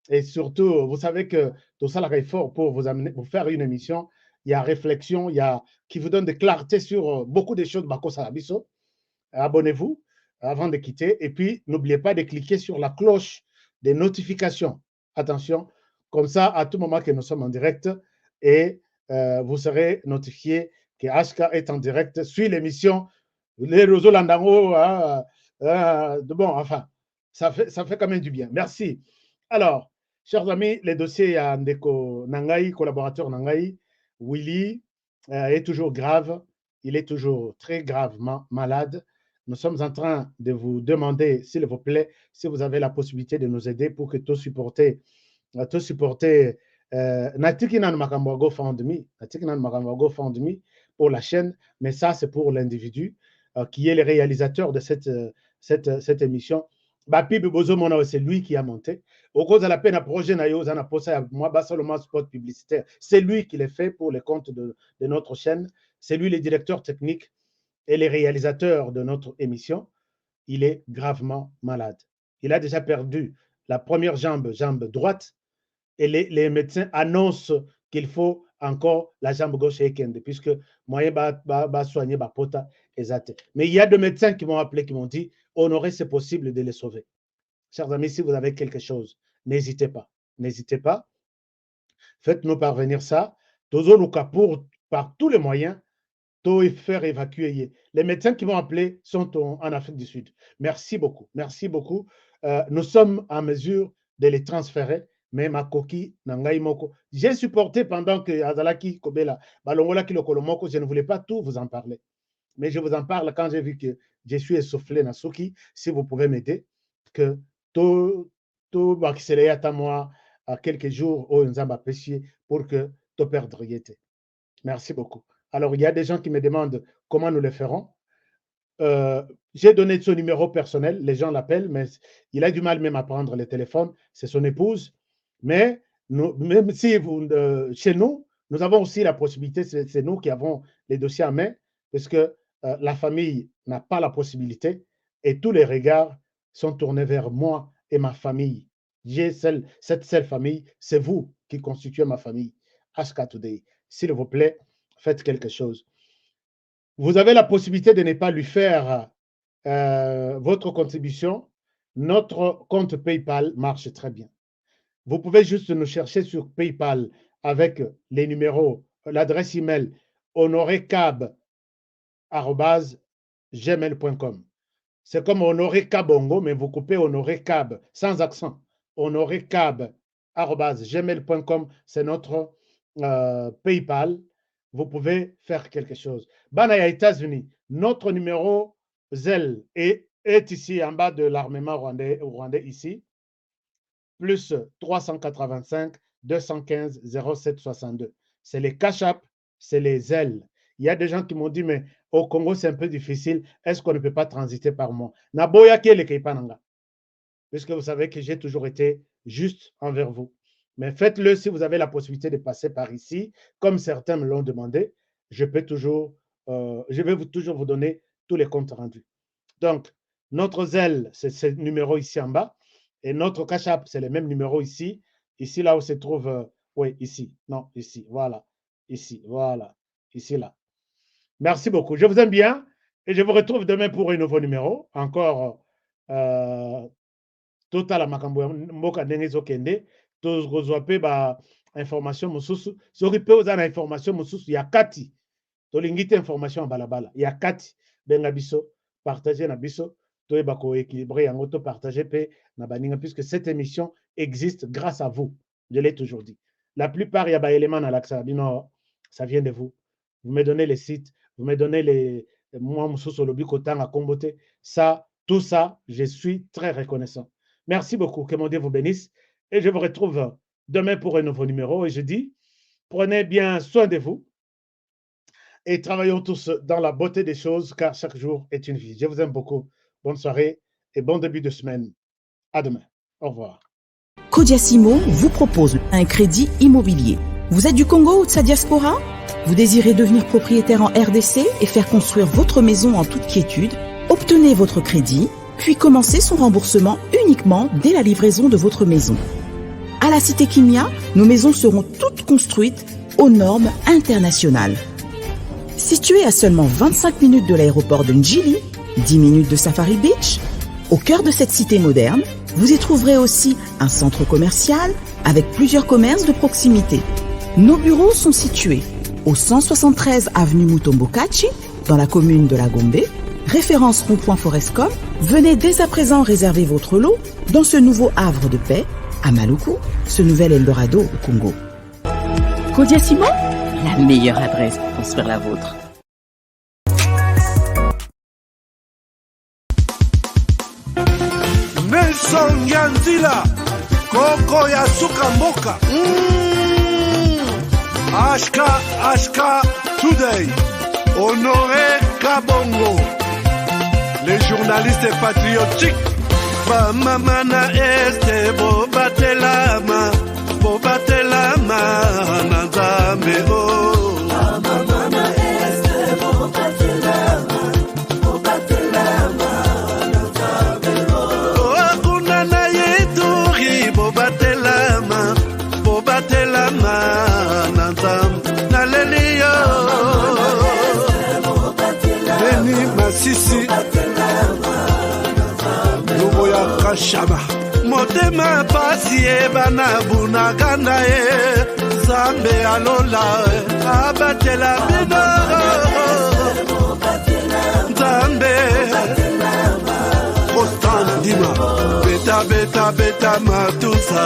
Et surtout, vous savez que tout ça est fort pour vous faire une émission. Il y a réflexion, qui vous donne de clarté sur beaucoup de choses. Abonnez-vous avant de quitter. Et puis, n'oubliez pas de cliquer sur la cloche des notifications. Attention, comme ça, à tout moment que nous sommes en direct, et vous serez notifié que HK est en direct, suit l'émission. Les réseaux Landango, bon, enfin, ça fait quand même du bien. Merci. Alors, chers amis, les dossiers à Ndeko Nangai, collaborateur Nangai, Willy, est toujours grave. Il est toujours très gravement malade. Nous sommes en train de vous demander, s'il vous plaît, si vous avez la possibilité de nous aider pour que tout supporter Natikinan Makambo GoFundMe pour la chaîne, mais ça c'est pour l'individu qui est le réalisateur de cette émission. Bapi Bibozomona, c'est lui qui a monté. Au cause de la peine à projet moi spot publicitaire. C'est lui qui l'a fait pour les comptes de notre chaîne. C'est lui le directeur technique et le réalisateur de notre émission. Il est gravement malade. Il a déjà perdu la première jambe droite, et les médecins annoncent qu'il faut encore la jambe gauche et kende, puisque moyen va soigner pota exact. Mais il y a des médecins qui m'ont appelé, qui m'ont dit, Honoré, c'est possible de les sauver. Chers amis, si vous avez quelque chose, n'hésitez pas. N'hésitez pas. Faites-nous parvenir ça. Par tous les moyens, faire évacuer. Les médecins qui vont appeler sont en Afrique du Sud. Merci beaucoup. Merci beaucoup. Nous sommes en mesure de les transférer. Mais ma coquille, j'ai supporté pendant que Azalaki Kobela, Balongola Kilokolomoko, je ne voulais pas tout vous en parler. Mais je vous en parle quand j'ai vu que je suis essoufflé dans Soki. Si vous pouvez m'aider, que tout accéléré à moi à quelques jours au Nzamba Péchier pour que tout perdre y était. Merci beaucoup. Alors, il y a des gens qui me demandent comment nous le ferons. J'ai donné son numéro personnel, les gens l'appellent, mais il a du mal même à prendre le téléphone, c'est son épouse. Mais nous, même si chez nous, nous avons aussi la possibilité, c'est nous qui avons les dossiers en main, parce que la famille n'a pas la possibilité et tous les regards sont tournés vers moi et ma famille. J'ai cette seule famille, c'est vous qui constituez ma famille. Ashka Today, s'il vous plaît, faites quelque chose. Vous avez la possibilité de ne pas lui faire votre contribution. Notre compte PayPal marche très bien. Vous pouvez juste nous chercher sur PayPal avec les numéros, l'adresse email honorecab@gmail.com. C'est comme Honoré Kabongo, mais vous coupez Honoré Cab sans accent. honorecab@gmail.com, c'est notre PayPal. Vous pouvez faire quelque chose. Banaya États-Unis, notre numéro Zelle est ici en bas de l'armement rwandais ici, plus 385 215 07 62. C'est les Cash App, c'est les Zelle. Il y a des gens qui m'ont dit, mais au Congo, c'est un peu difficile. Est-ce qu'on ne peut pas transiter par moi? Naboya Kele Keipananga. Puisque vous savez que j'ai toujours été juste envers vous. Mais faites-le si vous avez la possibilité de passer par ici. Comme certains me l'ont demandé, je vais toujours vous donner tous les comptes rendus. Donc, notre Zelle, c'est ce numéro ici en bas. Et notre Cash App, c'est le même numéro ici. Ici, là où se trouve, oui, ici. Non, ici, voilà. Ici, voilà. Ici, là. Merci beaucoup. Je vous aime bien. Et je vous retrouve demain pour un nouveau numéro. Encore, Total Makambo Mboka Nengezo Kende. Tous reçoivez information mosusu. Sori pe ozana information mosusu ya kati. Tolingite information balabala. Ya kati benga biso partager na biso to eba ko équilibrer yango to partager pe na baninga puisque cette émission existe grâce à vous. Je l'ai toujours dit. La plupart il y a ba éléments dans l'accès bino ça vient de vous. Vous me donnez les sites, vous me donnez les moi mosusu lobi kotanga kombote. Ça tout ça, je suis très reconnaissant. Merci beaucoup, que mon Dieu vous bénisse. Et je vous retrouve demain pour un nouveau numéro. Et je dis, prenez bien soin de vous et travaillons tous dans la beauté des choses, car chaque jour est une vie. Je vous aime beaucoup. Bonne soirée et bon début de semaine. À demain. Au revoir. Kodiasimo vous propose un crédit immobilier. Vous êtes du Congo ou de sa diaspora? Vous désirez devenir propriétaire en RDC et faire construire votre maison en toute quiétude? Obtenez votre crédit, puis commencez son remboursement uniquement dès la livraison de votre maison. À la cité Kimia, nos maisons seront toutes construites aux normes internationales. Située à seulement 25 minutes de l'aéroport de Njili, 10 minutes de Safari Beach, au cœur de cette cité moderne, vous y trouverez aussi un centre commercial avec plusieurs commerces de proximité. Nos bureaux sont situés au 173 avenue Mutombokachi, dans la commune de La Gombe, référence rond-point Forescom. Venez dès à présent réserver votre lot dans ce nouveau havre de paix à Maluku, ce nouvel Eldorado au Congo. Kodiasimo, la meilleure adresse pour construire la vôtre. Nelson Yanzila, Koko ya Sukamboka. Ashka Today, Honoré Kabongo, les journalistes patriotiques. Mamana este bobatelama nanzambe o. Mamana este bobatelama nanzambe o. Akuna na yeturi bobatelama nanzambe nalelio. Beni Masisi. Kashaba motema pasi ebana bunaganda e zambe alola abatela bino zambe Kostana dima beta matusa